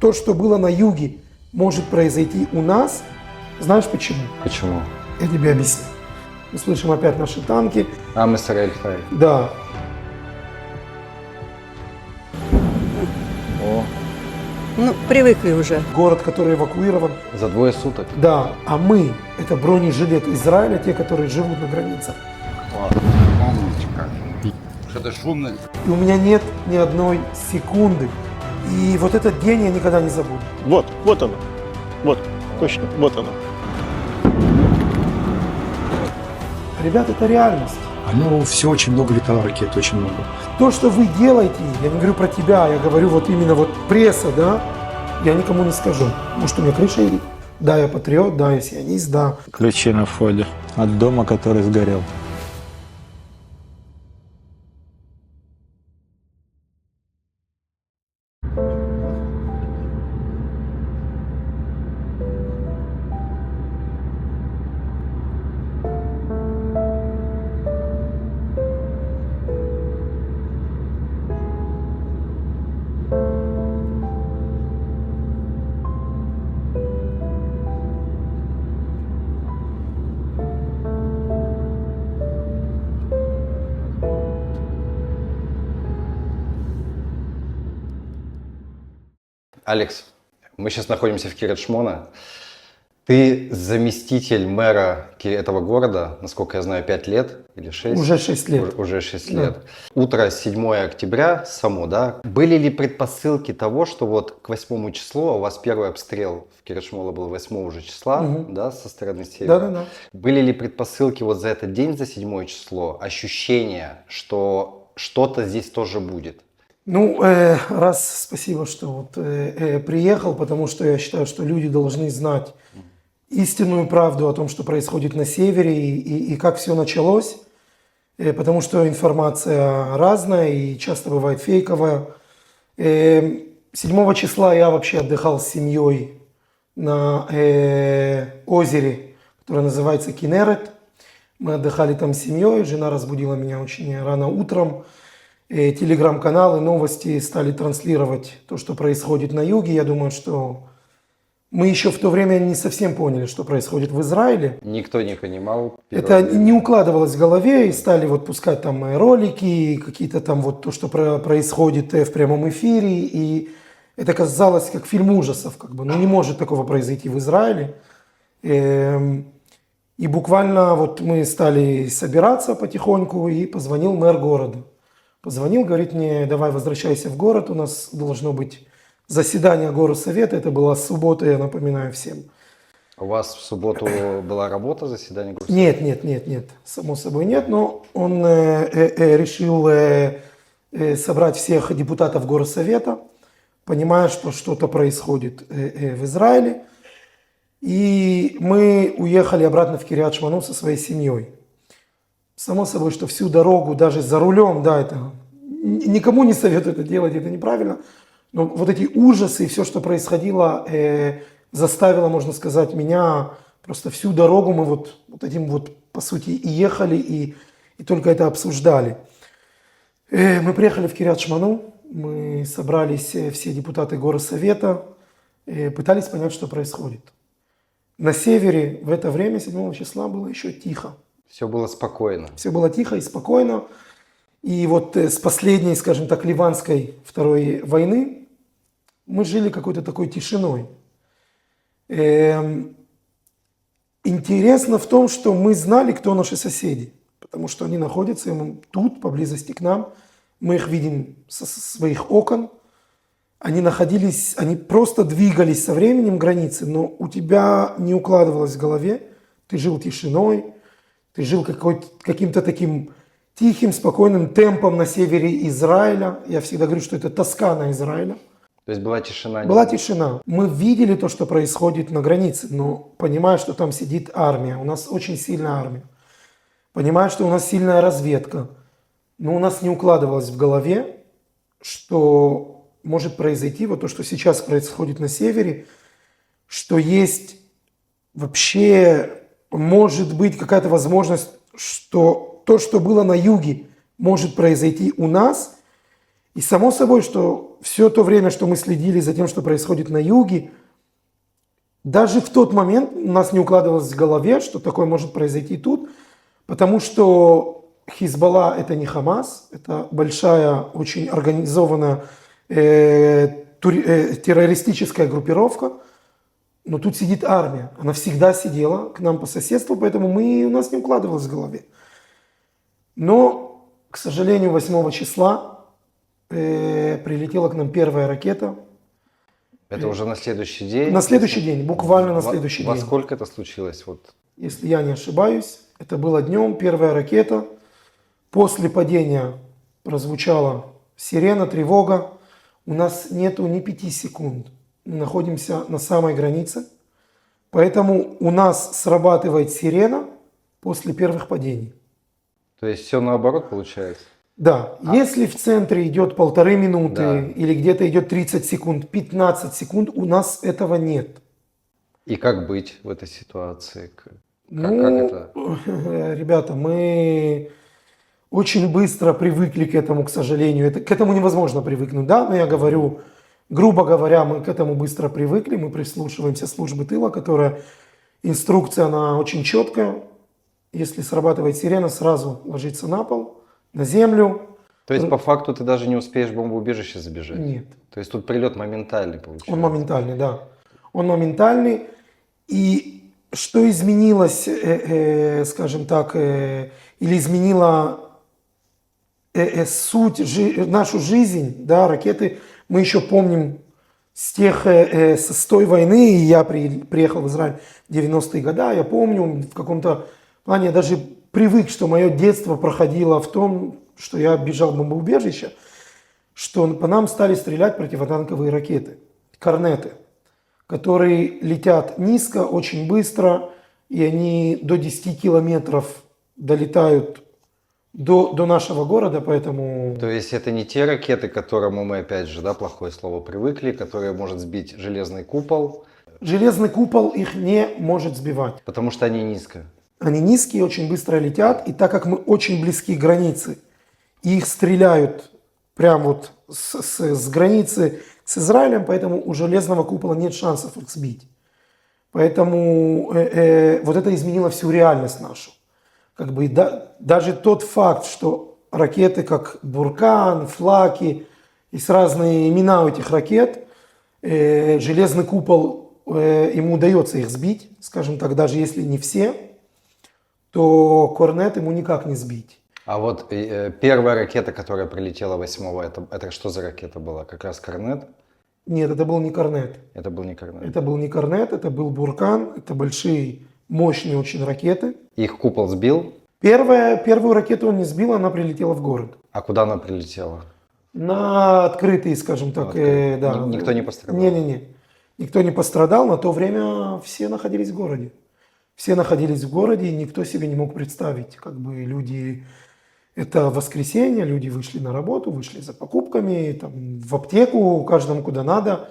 то, что было на юге, может произойти у нас. Знаешь почему? Почему? Я тебе объясню. Мы слышим опять наши танки. Мистер Эльфай. Да. О, Ну, привыкли уже. Город, который эвакуирован. за 2 суток. Да. А мы, это бронежилет Израиля, те, которые живут на границах. Умничка. Что-то шумно. И у меня нет ни одной секунды. И вот этот день я никогда не забуду. Вот оно. Вот, точно, вот оно. Ребят, это реальность. Все очень много летало ракет, очень много. То, что вы делаете, я не говорю про тебя, я говорю вот именно вот пресса, да, я никому не скажу. Может, у меня крыша едет? Да, я патриот, да, я сионист, да. Ключи на входе от дома, который сгорел. Алекс, мы сейчас находимся в Кирят-Шмона. Ты заместитель мэра этого города, насколько я знаю, 5 лет или 6? Уже 6 лет. Уже 6 Да. лет. Утро 7 октября само, да? Были ли предпосылки того, что вот к 8 числу, а у вас первый обстрел в Кирят-Шмоне был 8 уже числа, да, со стороны севера? Да-да-да. Были ли предпосылки вот за этот день, за 7 число, ощущение, что что-то здесь тоже будет? Ну, спасибо, что вот приехал, потому что я считаю, что люди должны знать истинную правду о том, что происходит на севере и как все началось, потому что информация разная и часто бывает фейковая. 7 числа я вообще отдыхал с семьей на озере, которое называется Кинерет. Мы отдыхали там с семьей, жена разбудила меня очень рано утром. Телеграм-каналы, новости стали транслировать то, что происходит на юге. Я думаю, что мы еще в то время не совсем поняли, что происходит в Израиле. Никто не понимал. Это не укладывалось в голове, и стали вот пускать там ролики, какие-то там вот то, что происходит в прямом эфире, и это казалось как фильм ужасов, как бы, ну не может такого произойти в Израиле. И буквально вот мы стали собираться потихоньку, и позвонил мэр города. Позвонил, говорит мне, давай возвращайся в город, у нас должно быть заседание горсовета, это была суббота, я напоминаю всем. У вас в субботу была работа, заседание горсовета? Нет, само собой нет, но он решил собрать всех депутатов горсовета, понимая, что что-то происходит в Израиле. И мы уехали обратно в Кирят-Шмону со своей семьей. Само собой, что всю дорогу, даже за рулем, да, это никому не советую это делать, это неправильно. Но вот эти ужасы и все, что происходило, заставило, можно сказать, меня просто всю дорогу мы вот этим вот, по сути, и ехали, и только это обсуждали. Мы приехали в Кирят-Шмону, мы собрались, все депутаты горсовета, пытались понять, что происходит. На севере в это время, 7 числа, было еще тихо. Все было спокойно. Все было тихо и спокойно. И вот с последней, скажем так, ливанской второй войны мы жили какой-то такой тишиной. Интересно в том, что мы знали, кто наши соседи, потому что они находятся тут, поблизости к нам. Мы их видим со своих окон. Они находились, они просто двигались со временем границы, но у тебя не укладывалось в голове. Ты жил тишиной. Ты жил каким-то таким тихим, спокойным темпом на севере Израиля. Я всегда говорю, что это тоска на Израиле. То есть была тишина? Была тишина. Мы видели то, что происходит на границе, но понимая, что там сидит армия. У нас очень сильная армия. Понимая, что у нас сильная разведка. Но у нас не укладывалось в голове, что может произойти вот то, что сейчас происходит на севере, что есть вообще... Может быть какая-то возможность, что то, что было на юге, может произойти у нас. И само собой, что все то время, что мы следили за тем, что происходит на юге, даже в тот момент у нас не укладывалось в голове, что такое может произойти тут, потому что Хизбалла это не Хамас, это большая, очень организованная террористическая группировка, но тут сидит армия, она всегда сидела к нам по соседству, поэтому у нас не укладывалось в голове. Но, к сожалению, 8 числа прилетела к нам первая ракета. Это уже на следующий день? На следующий день, буквально на следующий Во день. сколько это случилось? Вот. Если я не ошибаюсь, это было днем, первая ракета. После падения прозвучала сирена, тревога. У нас нету ни 5 секунд. Мы находимся на самой границе. Поэтому у нас срабатывает сирена после первых падений. То есть все наоборот получается? Да, если в центре идет 1,5 минуты Да. или где-то идет 30 секунд, 15 секунд, у нас этого нет. И как быть в этой ситуации? Как Ну, это? ребята, мы очень быстро привыкли к этому, к сожалению. К этому невозможно привыкнуть, да, но я говорю, грубо говоря, мы к этому быстро привыкли, мы прислушиваемся службы тыла, которая, инструкция, она очень четкая. Если срабатывает сирена, сразу ложиться на пол, на землю. То есть по факту ты даже не успеешь в бомбоубежище забежать? Нет. То есть тут прилет моментальный получается? Он моментальный, да. Он моментальный. И что изменилось, скажем так, или изменило суть, нашу жизнь, да, ракеты, мы еще помним с той войны, и я приехал в Израиль в 90-е годы, я помню, в каком-то плане я даже привык, что мое детство проходило в том, что я бежал в бомбоубежище, что по нам стали стрелять противотанковые ракеты, корнеты, которые летят низко, очень быстро, и они до 10 километров долетают до нашего города, поэтому... То есть это не те ракеты, к которым мы, опять же, да, плохое слово, привыкли, которые может сбить железный купол, Железный купол их не может сбивать. потому что они низко. Они низкие, очень быстро летят, и так как мы очень близки к границе, и их стреляют прям вот с границы с Израилем, поэтому у железного купола нет шансов их сбить. Поэтому вот это изменило всю реальность нашу. Как бы даже тот факт, что ракеты как Буркан, Флаки, есть разные имена у этих ракет, железный купол, ему удается их сбить, скажем так, даже если не все, то корнет ему никак не сбить. А вот первая ракета, которая прилетела 8-го, это что за ракета была? Как раз Корнет? Нет, это был не корнет. Это был не Корнет. Это был не корнет, это был Буркан, это большие, мощные очень ракеты. Их купол сбил? Первую ракету он не сбил, она прилетела в город. А куда она прилетела? На открытый, скажем так, Открытый. да. Никто не пострадал? Не-не-не. Никто не пострадал, на то время все находились в городе. Все находились в городе, и никто себе не мог представить, как бы люди... Это воскресенье, люди вышли на работу, вышли за покупками, там, в аптеку, каждому куда надо.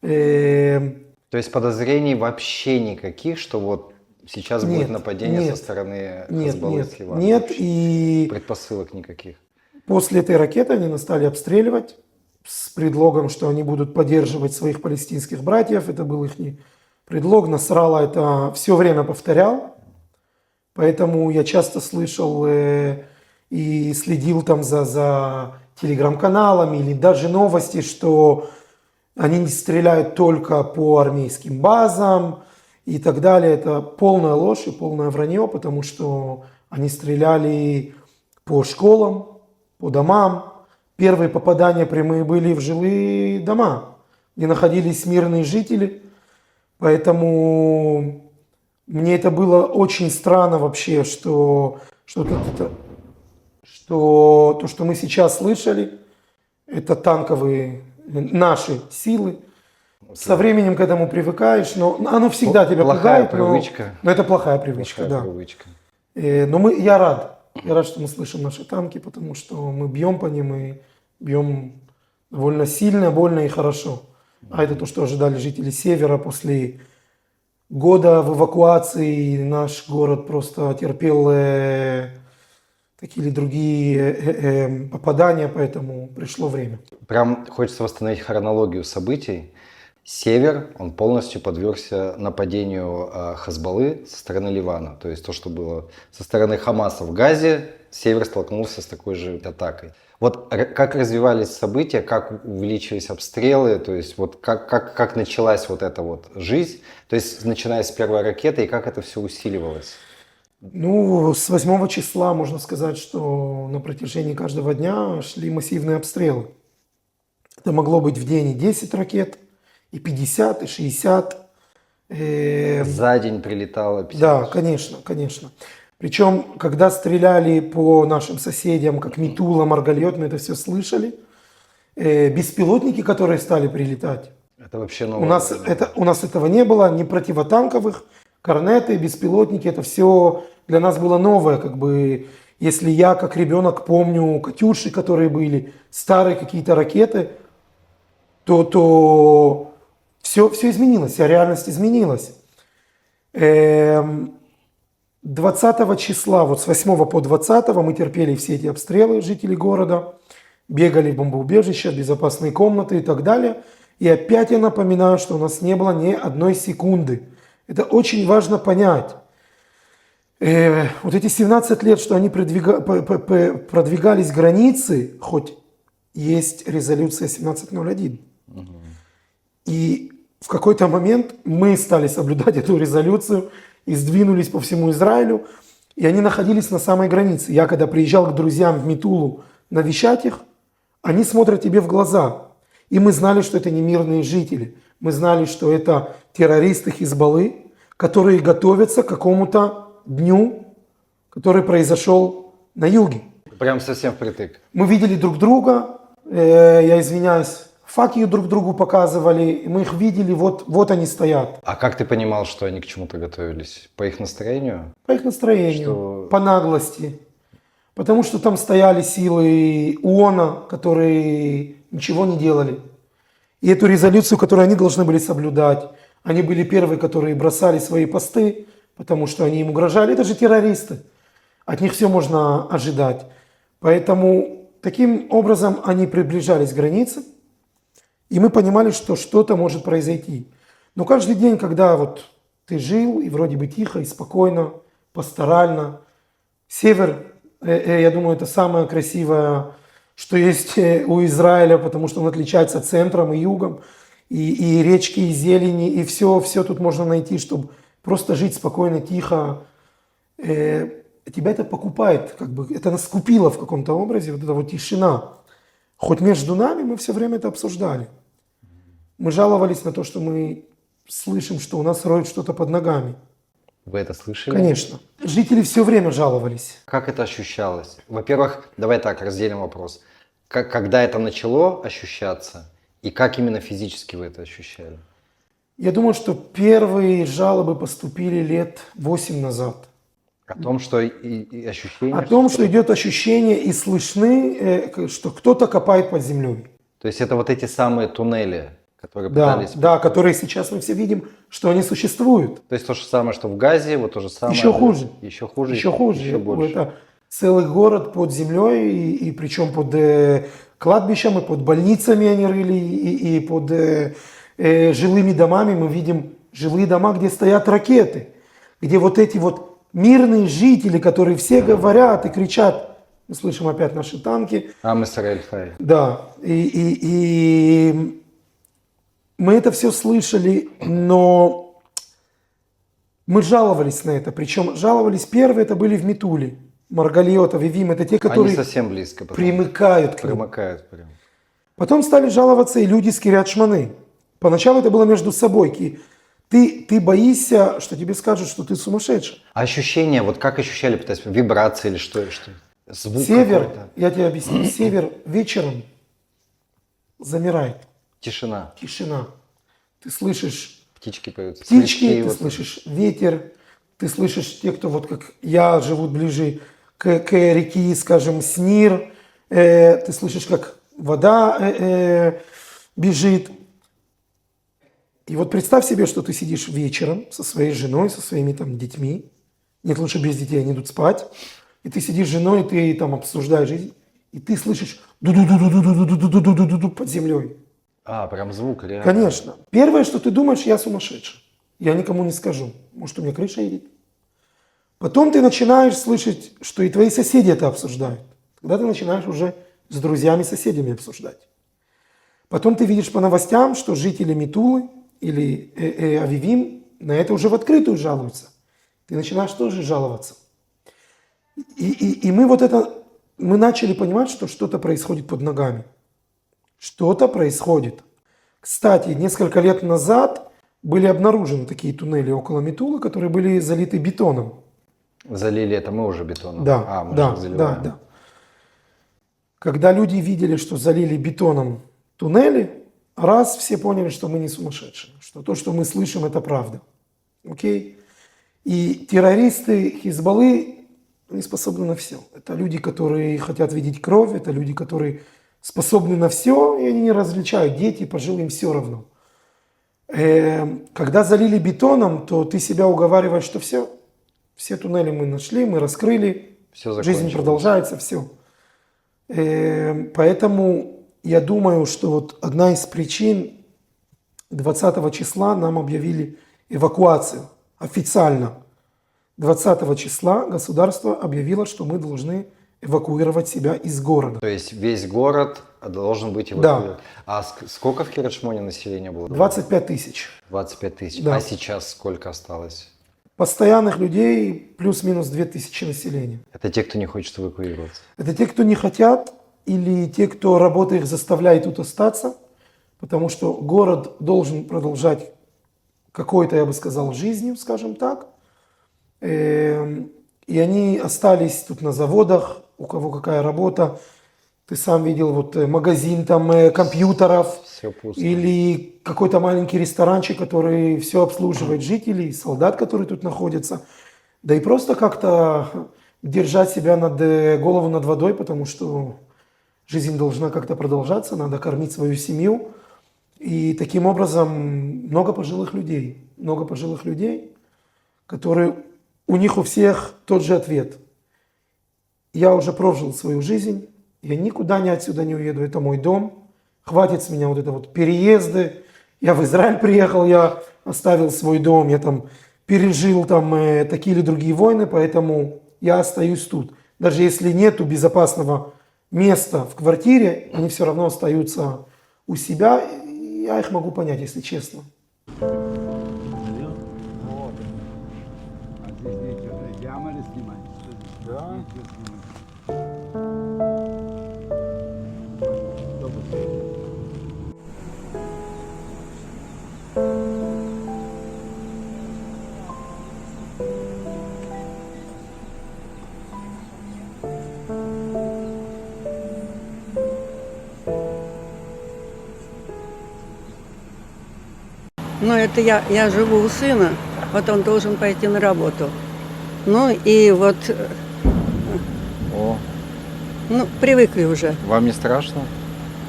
То есть подозрений вообще никаких, что вот сейчас Нет, будет нападение нет, со стороны Нет, Хизбаллы нет, с Ливана? нет. Вообще И предпосылок никаких. после этой ракеты они нас стали обстреливать с предлогом, что они будут поддерживать своих палестинских братьев. Это был их предлог. Насралла это все время повторял. Поэтому я часто слышал и следил там за телеграм-каналами или даже новости, что они не стреляют только по армейским базам и так далее. Это полная ложь и полное вранье, потому что они стреляли по школам, по домам. Первые попадания прямые были в жилые дома, где находились мирные жители. Поэтому мне это было очень странно вообще, что то, что мы сейчас слышали, это танковые наши силы. Со временем к этому привыкаешь, но оно всегда тебя Плохая пугает. привычка. Но это плохая привычка, Плохая да. привычка. Но я рад, что мы слышим наши танки, потому что мы бьем по ним и бьем довольно сильно, больно и хорошо. А это то, что ожидали жители Севера после года в эвакуации. Наш город просто терпел такие или другие попадания, поэтому пришло время. Прям хочется восстановить хронологию событий. Север, он полностью подвергся нападению Хазбаллы со стороны Ливана. То есть то, что было со стороны Хамаса в Газе, север столкнулся с такой же атакой. Вот как развивались события, как увеличились обстрелы, то есть вот как началась вот эта вот жизнь, то есть начиная с первой ракеты, и как это все усиливалось? Ну, с 8 числа можно сказать, что на протяжении каждого дня шли массивные обстрелы. Это могло быть в день и 10 ракет, и 50, и 60. За день прилетало 50? Да, конечно, конечно. Причем, когда стреляли по нашим соседям, как Метула, Маргальот, мы это все слышали. Беспилотники, которые стали прилетать. Это вообще У новое. нас этого не было, ни противотанковых, корнеты, беспилотники, это все для нас было новое. Как бы, если я, как ребенок, помню «Катюши», которые были, старые какие-то ракеты, то все изменилось, вся реальность изменилась. 20 числа, вот с 8 по 20 мы терпели все эти обстрелы, жители города, бегали в бомбоубежища, безопасные комнаты и так далее. И опять я напоминаю, что у нас не было ни одной секунды. Это очень важно понять. Вот эти 17 лет, что они продвигались границы, хоть есть резолюция 1701. И в какой-то момент мы стали соблюдать эту резолюцию и сдвинулись по всему Израилю, и они находились на самой границе. Я когда приезжал к друзьям в Метулу навещать их, они смотрят тебе в глаза. И мы знали, что это не мирные жители. Мы знали, что это террористы Хизбаллы, которые готовятся к какому-то дню, который произошел на юге. Прям совсем впритык. Мы видели друг друга, я извиняюсь, факи друг другу показывали, мы их видели, вот они стоят. А как ты понимал, что они к чему-то готовились? По их настроению? По их настроению, Что- по наглости. Потому что там стояли силы ООНа, которые ничего не делали. И эту резолюцию, которую они должны были соблюдать, они были первые, которые бросали свои посты, потому что они им угрожали. Это же террористы. От них все можно ожидать. Поэтому таким образом они приближались к границе. И мы понимали, что что-то может произойти. Но каждый день, когда вот ты жил, и вроде бы тихо, и спокойно, пасторально, север, я думаю, это самое красивое, что есть у Израиля, потому что он отличается центром и югом, и речки, и зелени, и все тут можно найти, чтобы просто жить спокойно, тихо. Тебя это покупает, как бы, это нас купило в каком-то образе, вот эта вот тишина. Хоть между нами мы все время это обсуждали. Мы жаловались на то, что мы слышим, что у нас роют что-то под ногами. Вы это слышали? Конечно. Жители все время жаловались. Как это ощущалось? Во-первых, давай так, разделим вопрос. Когда это начало ощущаться, и как именно физически вы это ощущали? Я думаю, что первые жалобы поступили лет 8 назад. О том, что и ощущение... О том, что идет ощущение и слышны, что кто-то копает под землей. То есть это вот эти самые туннели, которые Да, пытались... да, которые сейчас мы все видим, что они существуют. То есть то же самое, что в Газе, вот то же самое... Еще хуже. Еще хуже. Еще хуже. Еще больше. Это целый город под землей, и причем под кладбищем, и под больницами они рыли, и под жилыми домами. Мы видим жилые дома, где стоят ракеты, где вот эти вот мирные жители, которые все говорят и кричат, мы слышим опять наши танки. Ам Исраэль Хай. Да, и мы это все слышали, но мы жаловались на это. Причем жаловались первые, это были в Метуле. Маргальот, Авивим, это те, которые Они совсем близко. Потом. примыкают к ним. Примыкают прям. Потом стали жаловаться и люди с Кирьят-Шманы. Поначалу это было между собой. Ты боишься, что тебе скажут, что ты сумасшедший. А ощущения, вот как ощущали, пытаюсь, вибрации или что? Звук Север, какой-то? я тебе объясню, север вечером замирает, Тишина. тишина. Ты слышишь Птички поются. птички, сверчки, ты вот. слышишь ветер, ты слышишь те, кто вот как я живут ближе к реке, скажем, Снир, ты слышишь, как вода бежит. И вот представь себе, что ты сидишь вечером со своей женой, со своими там детьми. Нет, лучше без детей, они идут спать. и ты сидишь с женой, и ты там обсуждаешь жизнь, и ты слышишь ду-ду-ду-ду-ду-ду-ду-ду-ду-ду под землей. А, прям звук реально. Конечно. Первое, что ты думаешь, я сумасшедший. Я никому не скажу. Может, у меня крыша едет. Потом ты начинаешь слышать, что и твои соседи это обсуждают. Тогда ты начинаешь уже с друзьями-соседями обсуждать. Потом ты видишь по новостям, что жители Метулы или Авивим на это уже в открытую жалуются. Ты начинаешь тоже жаловаться. И мы начали понимать, что что-то происходит под ногами. Что-то происходит. Кстати, несколько лет назад были обнаружены такие туннели около Метулы, которые были залиты бетоном. Залили это мы уже бетоном? Да, А, мы да, же заливаем. да. Когда люди видели, что залили бетоном туннели, раз все поняли, что мы не сумасшедшие, что то, что мы слышим, это правда. Окей? И террористы Хизбаллы, они способны на все. Это люди, которые хотят видеть кровь, это люди, которые способны на все, и они не различают. Дети, пожилые, им все равно. Когда залили бетоном, то ты себя уговариваешь, что все туннели мы нашли, мы раскрыли, Всё жизнь закончилось. продолжается, все. Поэтому я думаю, что вот одна из причин 20 числа нам объявили эвакуацию официально. 20 числа государство объявило, что мы должны эвакуировать себя из города. То есть весь город должен быть Да. эвакуирован. А сколько в Киришмоне населения было? 25 тысяч. 25 тысяч. Да. А сейчас сколько осталось? Постоянных людей плюс-минус 2000 населения. Это те, кто не хочет эвакуироваться. Это те, кто не хотят, или те, кто работа их заставляет тут остаться, потому что город должен продолжать какой-то, я бы сказал, жизнью, скажем так. И они остались тут на заводах, у кого какая работа. Ты сам видел, вот магазин там компьютеров Все пусто. или какой-то маленький ресторанчик, который все обслуживает жителей, солдат, которые тут находятся. Да и просто как-то держать себя голову над водой, потому что жизнь должна как-то продолжаться, надо кормить свою семью. И таким образом много пожилых людей, которые, у них у всех тот же ответ. Я уже прожил свою жизнь, я никуда отсюда не уеду, это мой дом. Хватит с меня вот это вот переезды. Я в Израиль приехал, я оставил свой дом, я там пережил там такие или другие войны, поэтому я остаюсь тут. Даже если нету безопасного места в квартире, они все равно остаются у себя. Я их могу понять, если честно. А здесь видите, уже ямы снимать. Да. Ну, это я живу у сына, вот он должен пойти на работу. Ну, и вот, О, ну, привыкли уже. вам не страшно?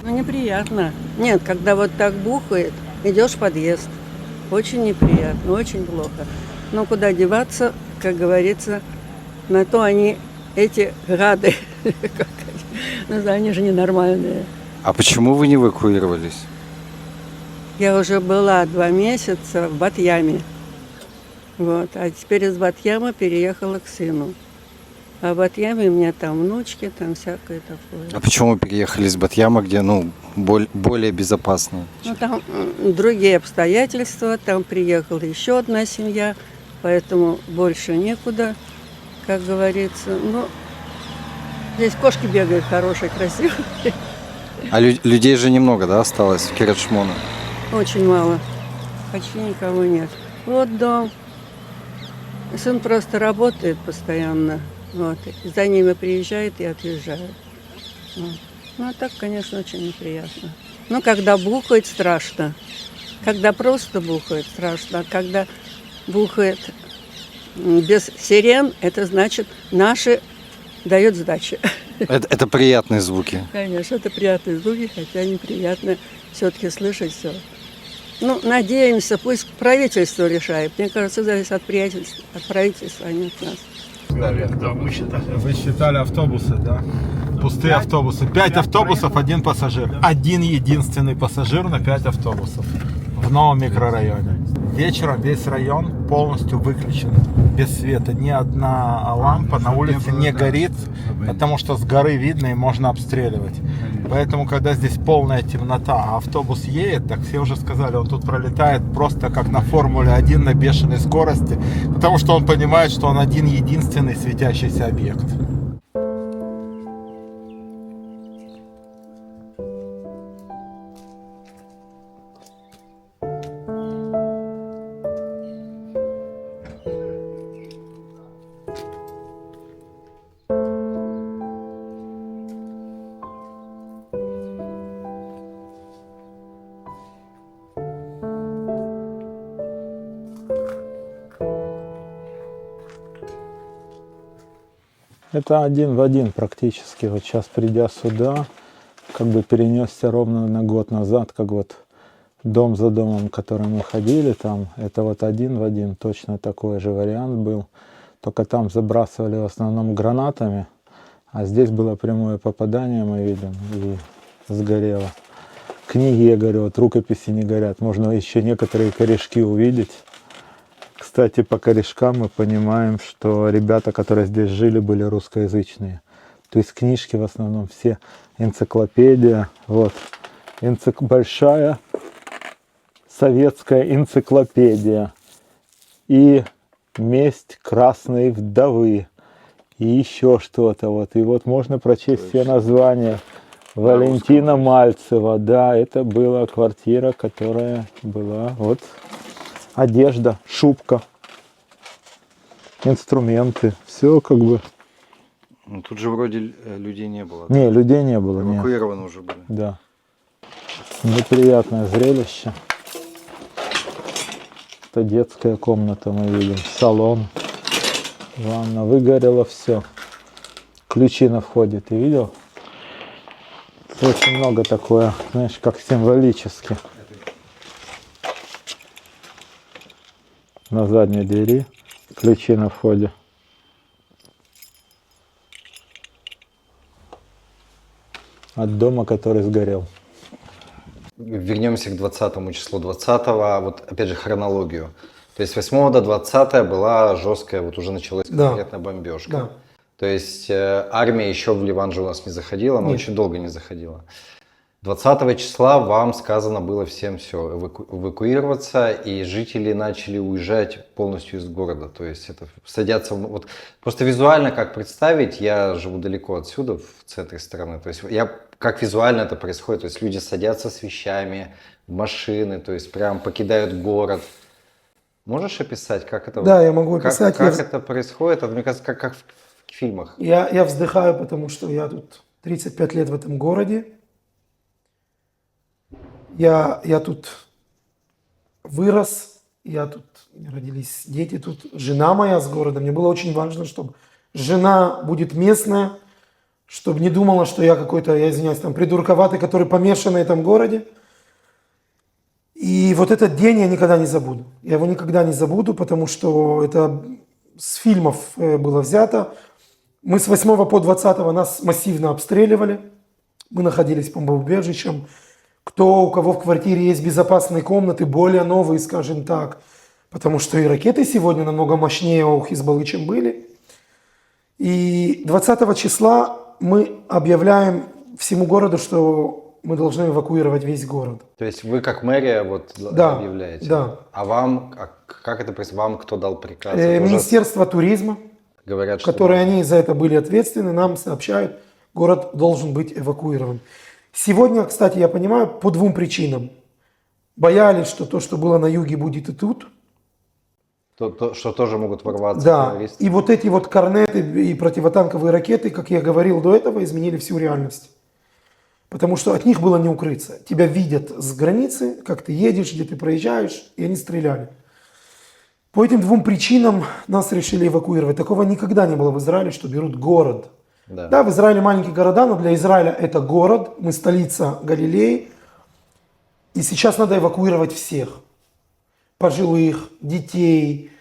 Ну, неприятно. Нет, когда вот так бухает, идешь в подъезд. Очень неприятно, очень плохо. Но куда деваться, как говорится, на то они, эти гады, ну, они же ненормальные. А почему вы не эвакуировались? Я уже была 2 месяца в Батьяме. Вот. А теперь из Батьяма переехала к сыну. А в Батьяме у меня там внучки, там всякое такое. А почему вы переехали из Батьяма, где, более безопасно? Ну, там другие обстоятельства. Там приехала еще одна семья, поэтому больше некуда, как говорится. Ну, здесь кошки бегают хорошие, красивые. А людей же немного, да, осталось в Киришмоне? Очень мало. Почти никого нет. Вот дом. Сын просто работает постоянно. Вот. И за ними приезжает и отъезжает. Вот. Ну, а так, конечно, очень неприятно. Ну, когда бухает, страшно. Когда просто бухает, страшно. А когда бухает без сирен, это значит, наши дают сдачи. Это приятные звуки. Конечно, это приятные звуки, хотя неприятно все-таки слышать все. Ну, надеемся, пусть правительство решает. Мне кажется, зависит от правительства, а не от нас. считали? Мы считали. Вы считали автобусы, да? Пустые автобусы. 5 автобусов, 1 пассажир. Один единственный пассажир на 5 автобусов. В новом микрорайоне. Вечером весь район полностью выключен. Без света. Ни одна лампа на улице не горит, потому что с горы видно и можно обстреливать. Поэтому, когда здесь полная темнота, а автобус едет, так все уже сказали, он тут пролетает просто как на Формуле-1 на бешеной скорости, потому что он понимает, что он один единственный светящийся объект. Это один в один практически. Вот сейчас, придя сюда, как бы перенесся ровно на год назад, как вот дом за домом, в который мы ходили, там, это вот один в один точно такой же вариант был. Только там забрасывали в основном гранатами, а здесь было прямое попадание, мы видим, и сгорело. Книги, я говорю, вот рукописи не горят. Можно еще некоторые корешки увидеть. Кстати, по корешкам мы понимаем, что ребята, которые здесь жили, были русскоязычные. То есть книжки в основном все, энциклопедия, вот, большая советская энциклопедия и «Месть красной вдовы» и еще что-то. Вот. И вот можно прочесть все названия. Валентина Мальцева, да, это была квартира, которая была, вот, одежда, шубка, инструменты, все как бы. Ну, тут же вроде людей не было. Не, людей не было. Эвакуированы уже были. Да. Неприятное зрелище. Это детская комната, мы видим, салон, ванна, выгорело все. Ключи на входе, ты видел? Очень много такое, знаешь, как символически. На задней двери ключи на входе. От дома, который сгорел. Вернемся к 20 числу 20-го, вот опять же хронологию. То есть 8 до 20 была жесткая, вот уже началась конкретная бомбежка. Да. То есть армия еще в Ливан же у нас не заходила, она очень долго не заходила. 20 числа вам сказано было всем все, эвакуироваться, и жители начали уезжать полностью из города. То есть это садятся, вот просто визуально как представить, я живу далеко отсюда, в центре страны, то есть как визуально это происходит, то есть люди садятся с вещами в машины, то есть прям покидают город. Можешь описать, как это? Да, я могу описать. Как это происходит? Это, мне кажется, как в фильмах. Я вздыхаю, потому что я тут 35 лет в этом городе. Я тут вырос, родились дети тут, жена моя с города. Мне было очень важно, чтобы жена будет местная, чтобы не думала, что я какой-то, я извиняюсь, там придурковатый, который помешан на этом городе. И вот этот день я никогда не забуду. Я его никогда не забуду, потому что это с фильмов было взято. Мы с 8 по 20 нас массивно обстреливали. Мы находились по бомбоубежищам. У кого в квартире есть безопасные комнаты, более новые, скажем так. Потому что и ракеты сегодня намного мощнее у Хизбаллы, чем были. И 20 числа мы объявляем всему городу, что мы должны эвакуировать весь город. То есть вы как мэрия объявляете? Да. А вам, как это происходит? Вам кто дал приказ? Министерство туризма, говорят, что которые они за это были ответственны, нам сообщают, город должен быть эвакуирован. Сегодня, кстати, я понимаю, по двум причинам. Боялись, что то, что было на юге, будет и тут. Что тоже могут ворваться террористы. И вот эти вот корнеты и противотанковые ракеты, как я говорил до этого, изменили всю реальность. Потому что от них было не укрыться. Тебя видят с границы, как ты едешь, где ты проезжаешь, и они стреляли. По этим двум причинам нас решили эвакуировать. Такого никогда не было в Израиле, что берут город. Да, в Израиле маленькие города, но для Израиля это город, мы столица Галилеи. И сейчас надо эвакуировать всех. Пожилых, детей.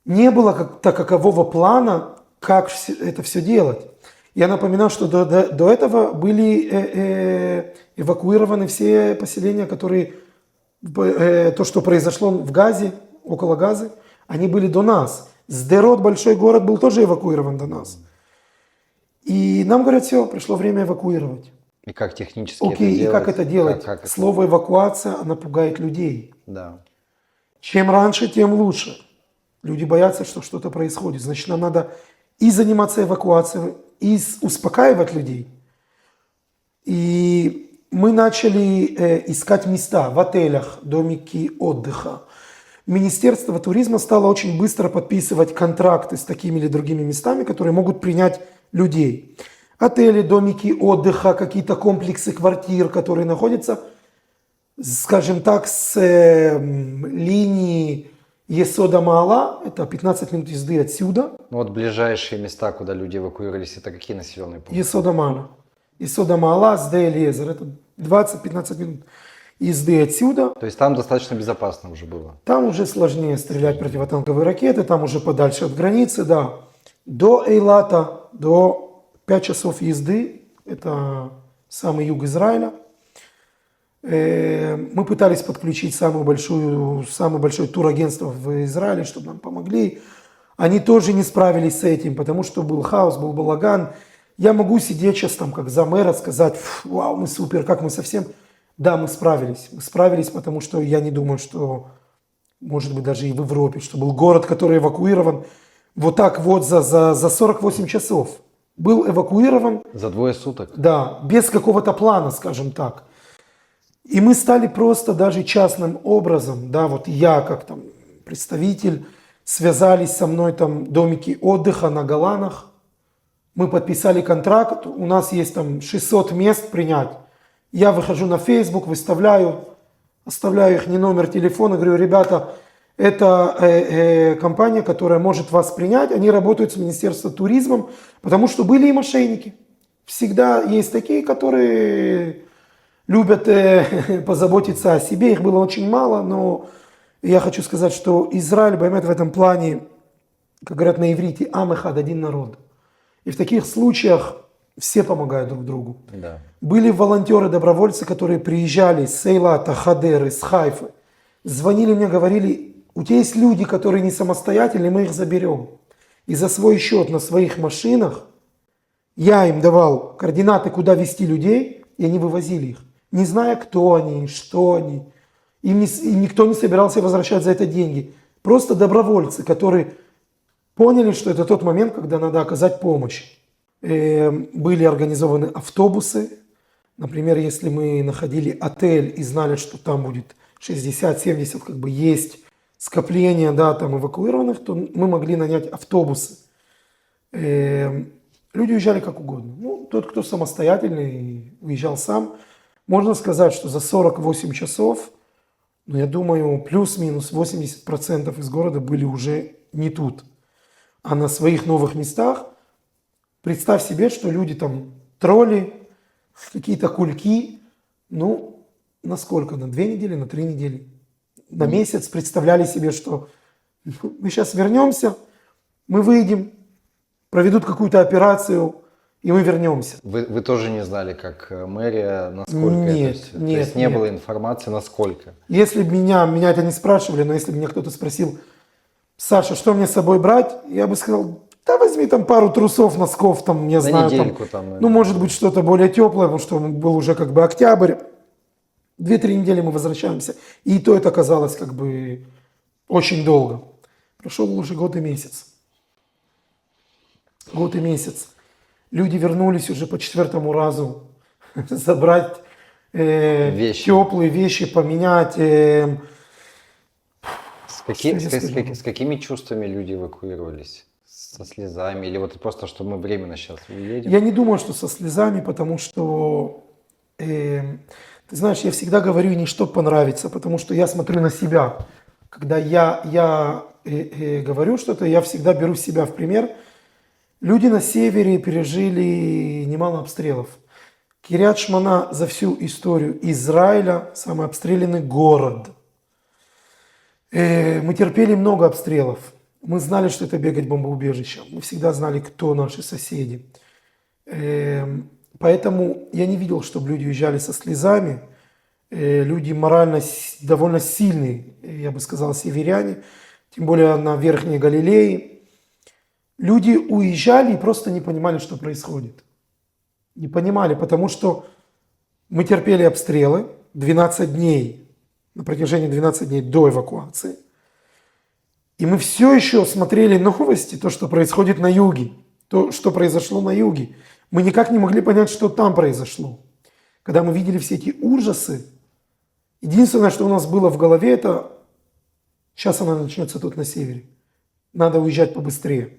Не было такового плана как это все делать. Я напоминаю, что до этого были эвакуированы все поселения, которые, то, что произошло в Газе, около Газы, они были до нас. Сдерот, большой город, был тоже эвакуирован до нас. И нам говорят, все, пришло время эвакуировать. И как технически Окей, это и делать? как это делать? Как это? Слово эвакуация, она пугает людей. Да. Чем раньше, тем лучше. Люди боятся, что что-то происходит. Значит, нам надо и заниматься эвакуацией, и успокаивать людей. И мы начали искать места в отелях, домики отдыха. Министерство туризма стало очень быстро подписывать контракты с такими или другими местами, которые могут принять людей. Отели, домики отдыха, какие-то комплексы квартир, которые находятся, скажем так, с линии Есода Маала, это 15 минут езды отсюда. Ну вот ближайшие места, куда люди эвакуировались, это какие населенные пункты? Есода Маала. Есода Маала, Сде Элиезер, это 20-15 минут езды отсюда. То есть там достаточно безопасно уже было? Там уже сложнее стрелять противотанковые ракеты, там уже подальше от границы, да. До Эйлата, до 5 часов езды, это самый юг Израиля. Мы пытались подключить самое большое турагентство в Израиле, чтобы нам помогли. Они тоже не справились с этим, потому что был хаос, был балаган. Я могу сидеть сейчас там как замэра, сказать, вау, мы супер, как мы совсем... Да, мы справились. Мы справились, потому что я не думаю, что, может быть, даже и в Европе, что был город, который эвакуирован вот так вот за 48 часов. Был эвакуирован... За 2 суток? Да, без какого-то плана, скажем так. И мы стали просто даже частным образом, да, вот я как там представитель, связались со мной там домики отдыха на Голанах. Мы подписали контракт, у нас есть там 600 мест принять. Я выхожу на Facebook, оставляю их номер телефона, говорю, ребята, это компания, которая может вас принять, они работают с Министерством туризма, потому что были и мошенники. Всегда есть такие, которые любят позаботиться о себе, их было очень мало, но я хочу сказать, что Израиль, Баймет, в этом плане, как говорят на иврите, ам эхад, один народ. И в таких случаях все помогают друг другу. Да. Были волонтеры, добровольцы, которые приезжали с Эйлата, Хадеры, с Хайфы, звонили мне, говорили, у тебя есть люди, которые не самостоятельные, мы их заберем. И за свой счет на своих машинах я им давал координаты, куда везти людей, и они вывозили их. Не зная, кто они, что они. И никто не собирался возвращать за это деньги. Просто добровольцы, которые поняли, что это тот момент, когда надо оказать помощь. Были организованы автобусы. Например, если мы находили отель и знали, что там будет 60-70, как бы есть скопление, да, там эвакуированных, то мы могли нанять автобусы. Люди уезжали как угодно. Ну, тот, кто самостоятельный, уезжал сам. Можно сказать, что за 48 часов, ну, я думаю, плюс-минус 80% из города были уже не тут, а на своих новых местах. Представь себе, что люди там тролли, какие-то кульки, ну, на сколько? На 2 недели, на 3 недели, на месяц представляли себе, что мы сейчас вернемся, мы выйдем, проведут какую-то операцию, и мы вернемся. Вы тоже не знали, как мэрия, насколько Нет, это все? нет, То есть не нет. было информации, насколько? Если бы меня это не спрашивали, но если бы меня кто-то спросил, Саша, что мне с собой брать, я бы сказал, да возьми там пару трусов, носков, там, я На знаю, недельку там, там, ну, может быть, что-то более теплое, потому что был уже как бы октябрь. 2-3 недели мы возвращаемся. И то это оказалось как бы очень долго. Прошел уже год и месяц. Год и месяц. Люди вернулись уже по 4-му разу забрать Вещи. теплые вещи, поменять. С какими чувствами люди эвакуировались? Со слезами? Или вот просто, что мы временно сейчас уедем? Я не думаю, что со слезами, потому что, ты знаешь, я всегда говорю не чтобы понравиться, потому что я смотрю на себя. Когда я говорю что-то, я всегда беру себя в пример. Люди на севере пережили немало обстрелов. Кирьят Шмона за всю историю Израиля самый обстрелянный город. Мы терпели много обстрелов. Мы знали, что это бегать бомбоубежище. Мы всегда знали, кто наши соседи. Поэтому я не видел, чтобы люди уезжали со слезами. Люди морально довольно сильные, я бы сказал, северяне, тем более на Верхней Галилее. Люди уезжали и просто не понимали, что происходит. Не понимали, потому что мы терпели обстрелы 12 дней, на протяжении 12 дней до эвакуации. И мы все еще смотрели новости, то, что происходит на юге, то, что произошло на юге. Мы никак не могли понять, что там произошло. Когда мы видели все эти ужасы, единственное, что у нас было в голове, это сейчас она начнется тут на севере. Надо уезжать побыстрее.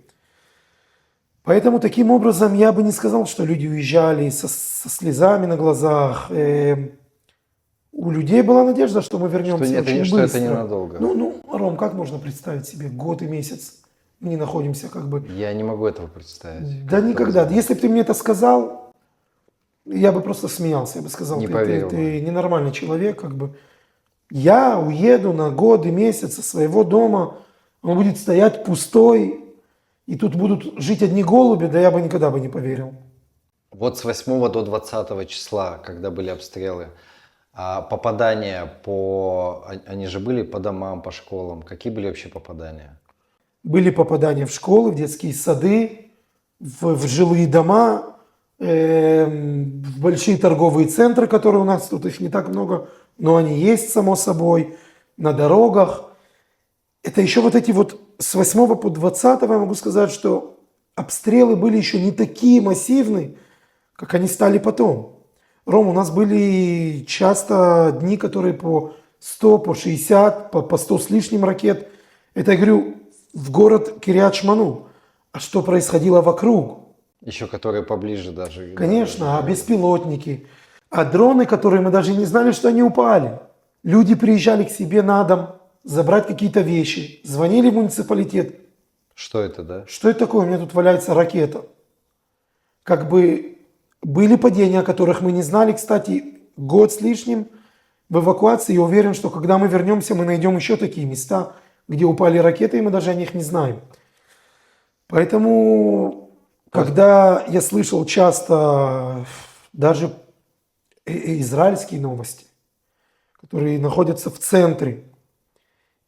Поэтому таким образом я бы не сказал, что люди уезжали со слезами на глазах. У людей была надежда, что мы вернемся очень быстро. Что это ненадолго. Ром, как можно представить себе год и месяц? Мы не находимся как бы... Я не могу этого представить. Да никогда. Если бы ты мне это сказал, я бы просто смеялся. Я бы сказал, Не ты поверил. ты ненормальный человек. Как бы. Я уеду на год и месяц со своего дома, он будет стоять пустой, и тут будут жить одни голуби, да я бы никогда бы не поверил. Вот с 8 до 20 числа, когда были обстрелы, попадания они же были по домам, по школам. Какие были вообще попадания? Были попадания в школы, в детские сады, в жилые дома, в большие торговые центры, которые у нас тут их не так много, но они есть, само собой, на дорогах. Это еще вот эти вот с 8 по 20 я могу сказать, что обстрелы были еще не такие массивные, как они стали потом. Ром, у нас были часто дни, которые по 100, по 60, по 100 с лишним ракет. Это, я говорю, в город Кирьят-Шману. А что происходило вокруг? Еще которые поближе даже. Конечно, а беспилотники, а дроны, которые мы даже не знали, что они упали. Люди приезжали к себе на дом забрать какие-то вещи, звонили в муниципалитет. Что это, да? Что это такое? У меня тут валяется ракета. Как бы были падения, о которых мы не знали. Кстати, год с лишним в эвакуации. Я уверен, что когда мы вернемся, мы найдем еще такие места, где упали ракеты, и мы даже о них не знаем. Поэтому, когда я слышал часто даже израильские новости, которые находятся в центре,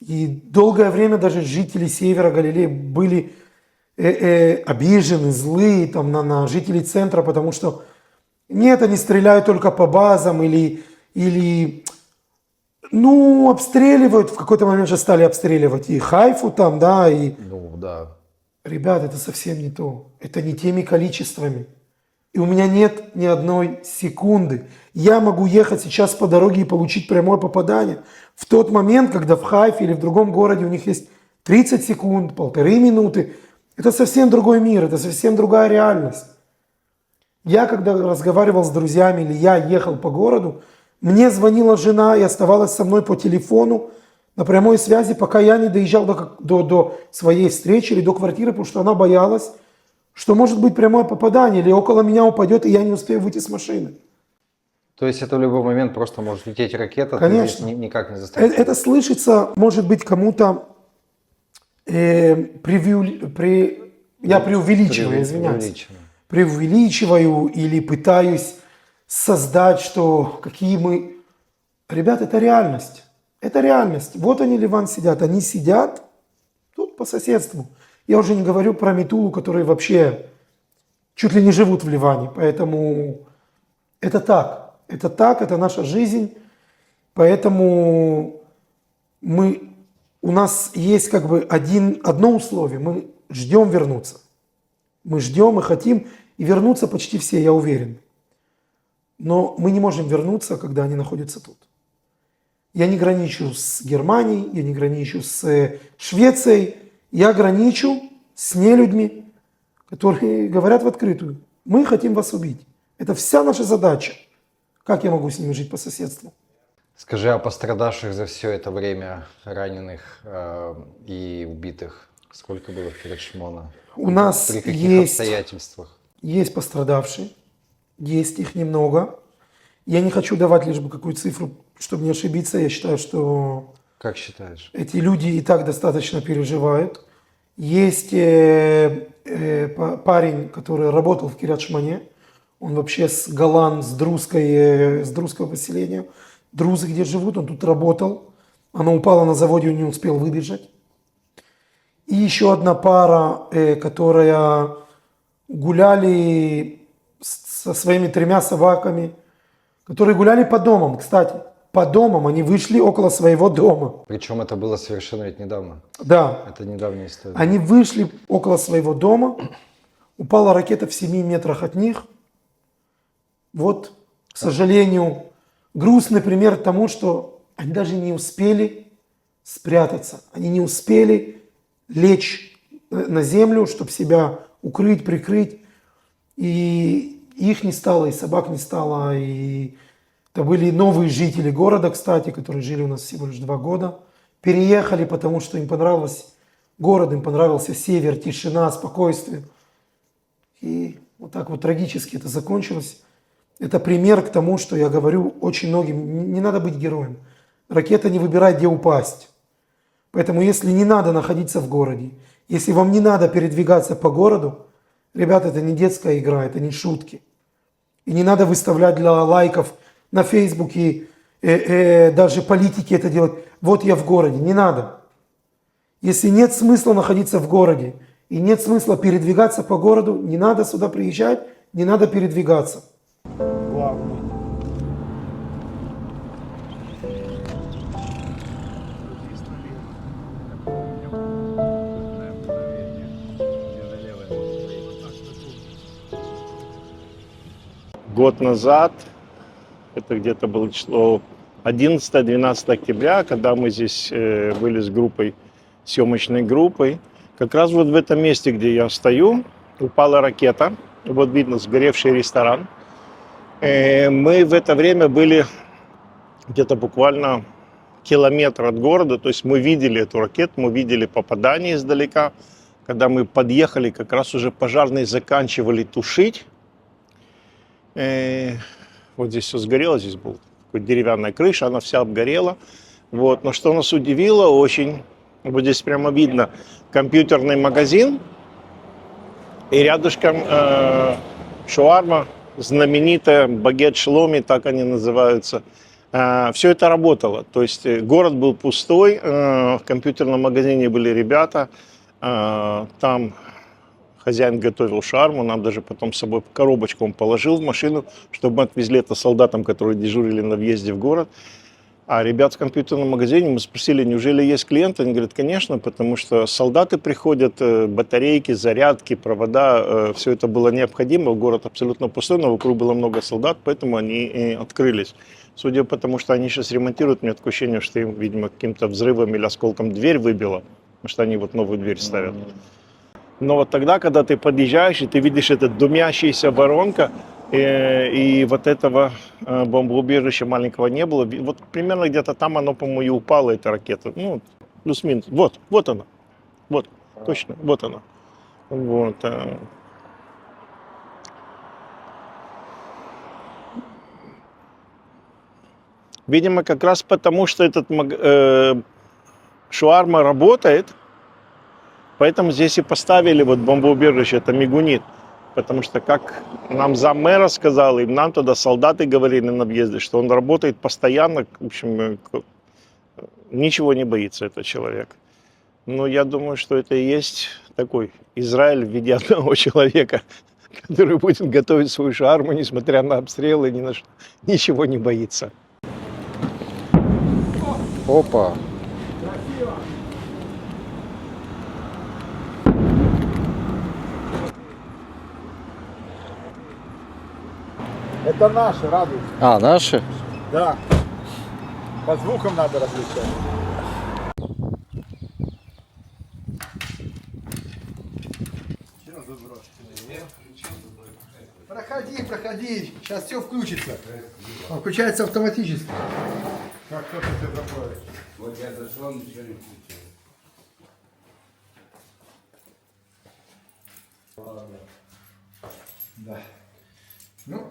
и долгое время даже жители севера Галилеи были обижены, злые там, на жителей центра, потому что нет, они стреляют только по базам или обстреливают, в какой-то момент же стали обстреливать и Хайфу там, да, и... Да. Ребят, это совсем не то. Это не теми количествами. И у меня нет ни одной секунды. Я могу ехать сейчас по дороге и получить прямое попадание. В тот момент, когда в Хайфе или в другом городе у них есть 30 секунд, 1,5 минуты. Это совсем другой мир, это совсем другая реальность. Я, когда разговаривал с друзьями или я ехал по городу, мне звонила жена и оставалась со мной по телефону на прямой связи, пока я не доезжал до своей встречи или до квартиры, потому что она боялась, что может быть прямое попадание или около меня упадет, и я не успею выйти с машины. То есть это в любой момент просто может лететь ракета, Конечно. ты здесь никак не заставишь. Это слышится, может быть, кому-то я преувеличиваю, извиняюсь. Преувеличиваю или пытаюсь создать, что какие мы... Ребят, это реальность. Это реальность. Вот они, Ливан, сидят. Они сидят тут по соседству. Я уже не говорю про Метулу, которые вообще чуть ли не живут в Ливане. Поэтому это так. Это так, это наша жизнь. Поэтому у нас есть как бы одно условие. Мы ждем вернуться. Мы ждем и хотим. И вернуться почти все, я уверен. Но мы не можем вернуться, когда они находятся тут. Я не граничу с Германией, я не граничу с Швецией. Я граничу с нелюдьми, которые говорят в открытую. Мы хотим вас убить. Это вся наша задача. Как я могу с ними жить по соседству? Скажи о пострадавших за все это время, раненых и убитых. Сколько было в Кирьят-Шмона? У нас При каких есть обстоятельствах? Есть пострадавшие, есть их немного. Я не хочу давать лишь бы какую цифру, чтобы не ошибиться. Я считаю, что Как считаешь? эти люди и так достаточно переживают. Есть парень, который работал в Кирят-Шмане. Он вообще с голланд, с друзского поселения. Друзы где живут, он тут работал. Она упала на заводе, он не успел выбежать. И еще одна пара, которая гуляли со своими 3 собаками, которые гуляли по домам, кстати. По домам, они вышли около своего дома. Причем это было совершенно ведь недавно. Да, Это недавняя история. они вышли около своего дома, упала ракета в 7 метрах от них. Вот, к сожалению, грустный пример тому, что они даже не успели спрятаться, они не успели лечь на землю, чтобы себя укрыть, прикрыть. И их не стало, и собак не стало, и это были новые жители города, кстати, которые жили у нас всего лишь 2 года. Переехали, потому что им понравился город, им понравился север, тишина, спокойствие. И вот так вот трагически это закончилось. Это пример к тому, что я говорю очень многим, не надо быть героем. Ракета не выбирает, где упасть. Поэтому если не надо находиться в городе, если вам не надо передвигаться по городу, ребята, это не детская игра, это не шутки. И не надо выставлять для лайков на Фейсбуке, даже политики это делать. Вот я в городе, не надо. Если нет смысла находиться в городе и нет смысла передвигаться по городу, не надо сюда приезжать, не надо передвигаться. Год назад, это где-то было число 11-12 октября, когда мы здесь были с группой, съемочной группой, как раз вот в этом месте, где я стою, упала ракета. Вот видно сгоревший ресторан. Мы в это время были где-то буквально километр от города, то есть мы видели эту ракету, мы видели попадание издалека. Когда мы подъехали, как раз уже пожарные заканчивали тушить. Вот здесь все сгорело, здесь была деревянная крыша, она вся обгорела. Вот. Но что нас удивило очень, вот здесь прямо видно компьютерный магазин и рядышком шаурма, знаменитая, багет шломи, так они называются. Все это работало, то есть город был пустой, в компьютерном магазине были ребята, там хозяин готовил шаурму, нам даже потом с собой коробочку он положил в машину, чтобы мы отвезли это солдатам, которые дежурили на въезде в город. А ребят в компьютерном магазине мы спросили, неужели есть клиенты? Они говорят, конечно, потому что солдаты приходят, батарейки, зарядки, провода, все это было необходимо. Город абсолютно пустой, но вокруг было много солдат, поэтому они и открылись. Судя по тому, что они сейчас ремонтируют, у меня такое ощущение, что им, видимо, каким-то взрывом или осколком дверь выбило, потому что они вот новую дверь ставят. Но вот тогда, когда ты подъезжаешь, и ты видишь эту дымящаяся воронка, и вот этого бомбоубежища маленького не было. Вот примерно где-то там оно, по-моему, и упало, эта ракета. Ну, плюс-минус. Вот она. Вот, точно, вот она. Вот. Видимо, как раз потому, что этот шаурма работает, поэтому здесь и поставили вот бомбоубежище, это Мигунит. Потому что, как нам заммэра сказал, и нам тогда солдаты говорили на въезде, что он работает постоянно, в общем, ничего не боится этот человек. Но я думаю, что это и есть такой Израиль в виде одного человека, который будет готовить свою шаурму, несмотря на обстрелы, ни на что, ничего не боится. Опа! Это наши, радуйся. А, наши? Да. По звукам надо различать. Проходи. Сейчас все включится. Он включается автоматически. Как только ты заходишь. Вот я зашел, ничего не включилось. Да. Ну,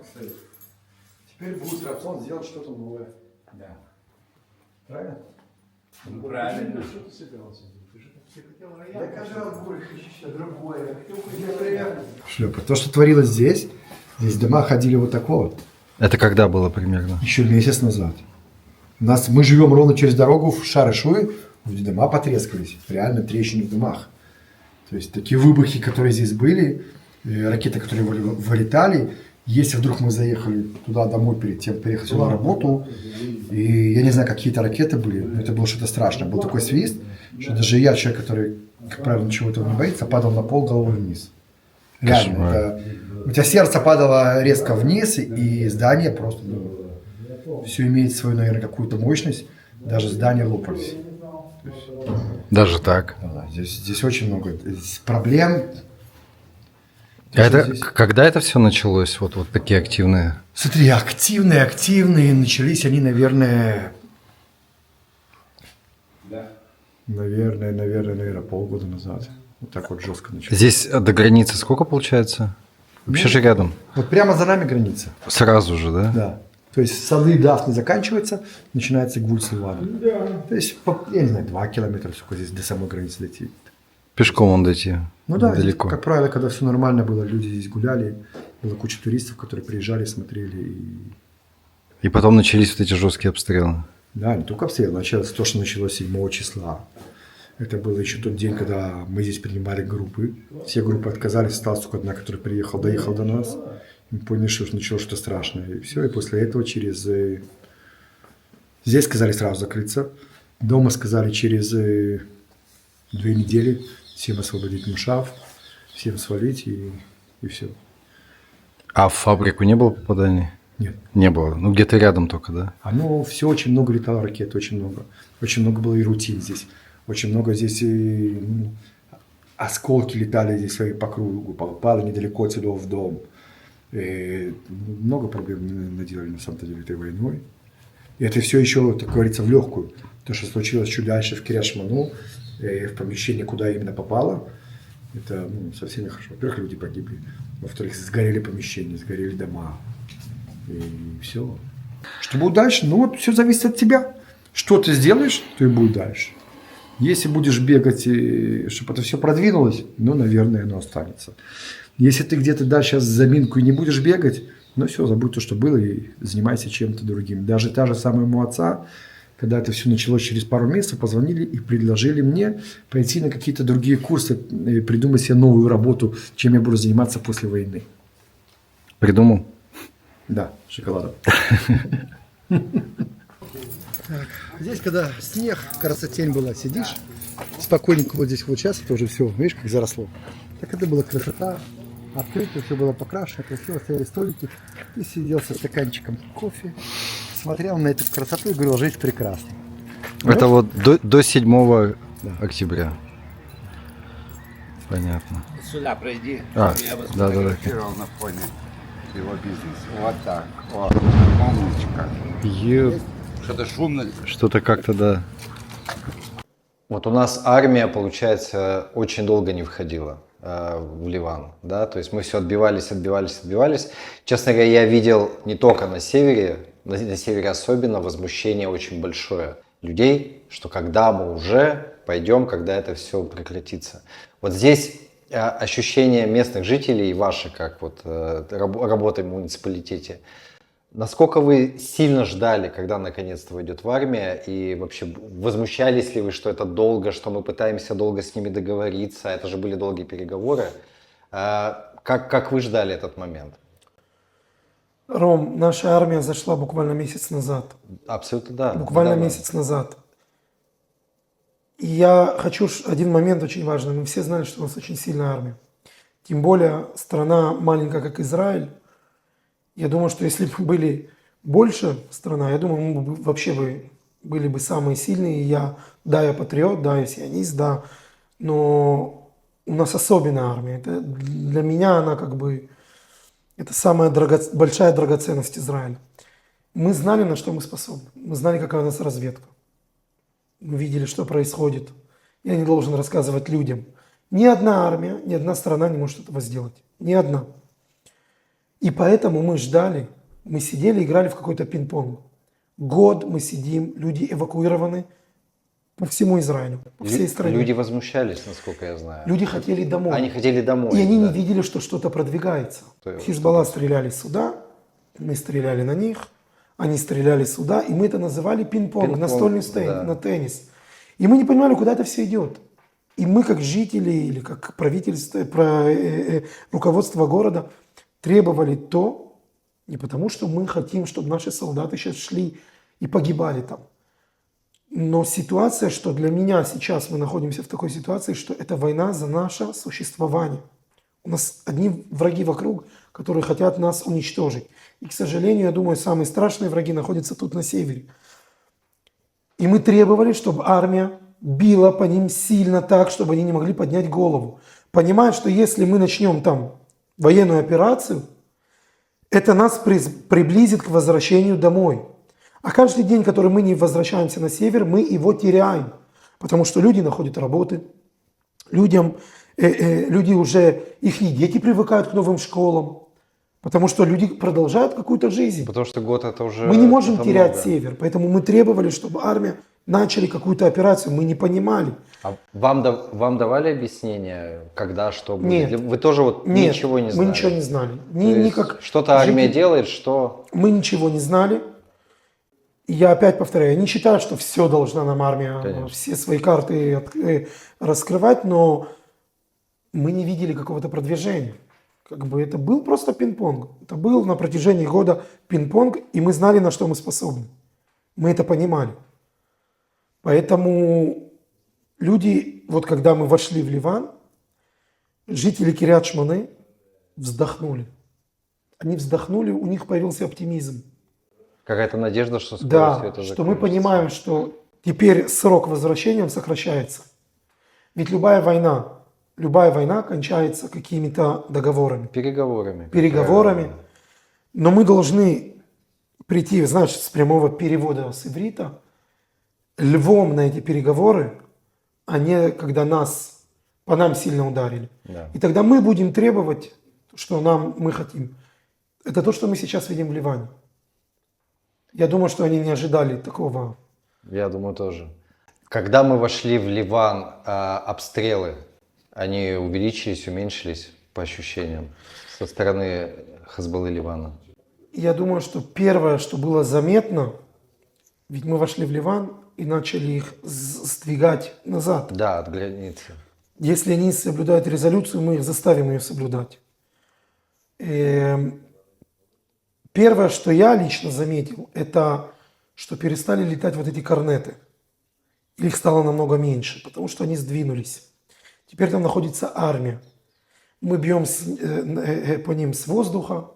теперь будет рацион сделать что-то новое. Да. Правильно? Шлепа. То, что творилось здесь дома ходили вот такого. Это когда было примерно? Еще месяц назад. Мы живем ровно через дорогу в Шары-Шуи, где дома потрескались. Реально трещины в домах. То есть такие выбухи, которые здесь были, ракеты, которые вылетали. Если вдруг мы заехали туда домой перед тем, приехать сюда на работу, и я не знаю, какие-то ракеты были, но это было что-то страшное. Был такой свист, что даже я, человек, который, как правило, ничего этого не боится, падал на пол головой вниз. Реально. Это, у тебя сердце падало резко вниз, и здание просто, все имеет свою, наверное, какую-то мощность. Даже здания лопались. Даже так? Да, здесь очень много проблем. Когда это все началось, вот такие активные? Смотри, активные начались они, наверное, полгода назад. Вот так вот жестко началось. Здесь до границы сколько получается? Вообще же рядом. Вот прямо за нами граница. Сразу же, да? Да. То есть сады Дафны заканчиваются, начинается гвуль с Ливана. То есть, я не знаю, 2 километра, сколько здесь до самой границы дойти. Пешком он дойти. Ну да, далеко. Здесь, как правило, когда все нормально было, люди здесь гуляли, была куча туристов, которые приезжали, смотрели. И потом начались вот эти жесткие обстрелы. Да, не только обстрелы, началось то, что началось 7 числа. Это был еще тот день, когда мы здесь принимали группы. Все группы отказались, осталась только одна, которая доехал до нас. Мы поняли, что началось что-то страшное. И все, и после этого Здесь сказали сразу закрыться. Дома сказали через 2 недели всем освободить мушав, всем свалить и все. А в фабрику не было попаданий? Нет. Не было. Ну, где-то рядом только, да? Все очень много летало ракет, очень много. Очень много было и рутин здесь. Очень много здесь осколки летали здесь по кругу, попали недалеко отсюда в дом. И много проблем наделали на самом деле этой войной. И это все еще, так говорится, в легкую. То, что случилось чуть дальше в Киряш-Ману, в помещении, куда именно попало, это совсем нехорошо. Во-первых, люди погибли. Во-вторых, сгорели помещения, сгорели дома. И все. Что будет дальше? Все зависит от тебя. Что ты сделаешь, то и будет дальше. Если будешь бегать, чтобы это все продвинулось, наверное, оно останется. Если ты где-то дашь сейчас заминку и не будешь бегать, все, забудь то, что было, и занимайся чем-то другим. Даже та же самая Муаца, когда это все началось через пару месяцев, позвонили и предложили мне пойти на какие-то другие курсы, придумать себе новую работу, чем я буду заниматься после войны. Придумал? Да, шоколадом. Здесь, когда снег, красотень была, сидишь, спокойненько вот здесь вот сейчас, это уже все, видишь, как заросло. Так это была красота, открыто, все было покрашено, красиво стояли столики. И сидел со стаканчиком кофе, смотрел на эту красоту и говорил, жизнь прекрасна. Это вот до 7 октября. Понятно. Сюда пройди. Да. Фотографировал на фоне его бизнеса. Вот так. О, умничка. Что-то шумно. Что-то как-то, да. Вот у нас армия, получается, очень долго не входила в Ливан, да, то есть мы все отбивались. Честно говоря, я видел не только на севере особенно возмущение очень большое людей, что когда мы уже пойдем, когда это все прекратится. Вот здесь ощущение местных жителей и ваше, как вот работы в муниципалитете, насколько вы сильно ждали, когда наконец-то войдет в армию, и вообще возмущались ли вы, что это долго, что мы пытаемся долго с ними договориться, это же были долгие переговоры. Как вы ждали этот момент? Ром, наша армия зашла буквально месяц назад. Абсолютно да. Буквально месяц назад. И я хочу один момент очень важный. Мы все знали, что у нас очень сильная армия. Тем более страна маленькая, как Израиль. Я думаю, что если бы были больше страна, я думаю, мы бы вообще были бы самые сильные. Я патриот, я сионист, но у нас особенная армия. Это, для меня она это самая большая драгоценность Израиля. Мы знали, на что мы способны. Мы знали, какая у нас разведка. Мы видели, что происходит. Я не должен рассказывать людям. Ни одна армия, ни одна страна не может этого сделать. Ни одна. И поэтому мы ждали, мы сидели, играли в какой-то пинг-понг. Год мы сидим, люди эвакуированы, по всему Израилю, по всей стране. Люди возмущались, насколько я знаю. Люди хотели домой. Они хотели домой. И они да. не видели, что что-то продвигается. То есть Хизбалла стреляли сюда, мы стреляли на них, они стреляли сюда, и мы это называли пинг-понг, Пинг-понг, настольный да. на теннис. И мы не понимали, куда это все идет. И мы, как жители или как правительство, руководство города, требовали то, не потому что мы хотим, чтобы наши солдаты сейчас шли и погибали там. Но ситуация, что для меня сейчас мы находимся в такой ситуации, что это война за наше существование. У нас одни враги вокруг, которые хотят нас уничтожить. И, к сожалению, я думаю, самые страшные враги находятся тут на севере. И мы требовали, чтобы армия била по ним сильно так, чтобы они не могли поднять голову. Понимая, что если мы начнем там военную операцию, это нас приблизит к возвращению домой. А каждый день, который мы не возвращаемся на север, мы его теряем. Потому что люди находят работы, люди уже, их дети привыкают к новым школам. Потому что люди продолжают какую-то жизнь. Потому что год это уже... Мы не можем это терять много. север. Поэтому мы требовали, чтобы армия начали какую-то операцию. Мы не понимали. А вам давали объяснение, когда, что будет? Нет. Или вы тоже вот Нет, ничего не знали? мы ничего не знали. То есть что-то армия делает, что... Мы ничего не знали. И я опять повторяю, я не считаю, что все должна нам армия, Конечно. все свои карты раскрывать, но мы не видели какого-то продвижения. Как бы это был просто пинг-понг. Это был на протяжении года пинг-понг, и мы знали, на что мы способны. Мы это понимали. Поэтому люди, вот когда мы вошли в Ливан, жители Кирьят-Шмоне вздохнули. Они вздохнули, у них появился оптимизм. Какая-то надежда, что скоро Да, все это что мы закончится. понимаем, что теперь срок возвращения он сокращается. Ведь любая война кончается какими-то договорами, Переговорами. переговорами. Но мы должны прийти, знаешь, с прямого перевода с иврита, львом на эти переговоры, а не когда по нам сильно ударили. Да. И тогда мы будем требовать, что мы хотим. Это то, что мы сейчас видим в Ливане. Я думаю, что они не ожидали такого. Я думаю, тоже. Когда мы вошли в Ливан, обстрелы, они увеличились, уменьшились по ощущениям со стороны Хизбаллы Ливана? Я думаю, что первое, что было заметно, ведь мы вошли в Ливан и начали их сдвигать назад. Да, от границы. Если они соблюдают резолюцию, мы их заставим ее соблюдать. Первое, что я лично заметил, это что перестали летать вот эти корнеты. Их стало намного меньше, потому что они сдвинулись. Теперь там находится армия. Мы бьем по ним с воздуха,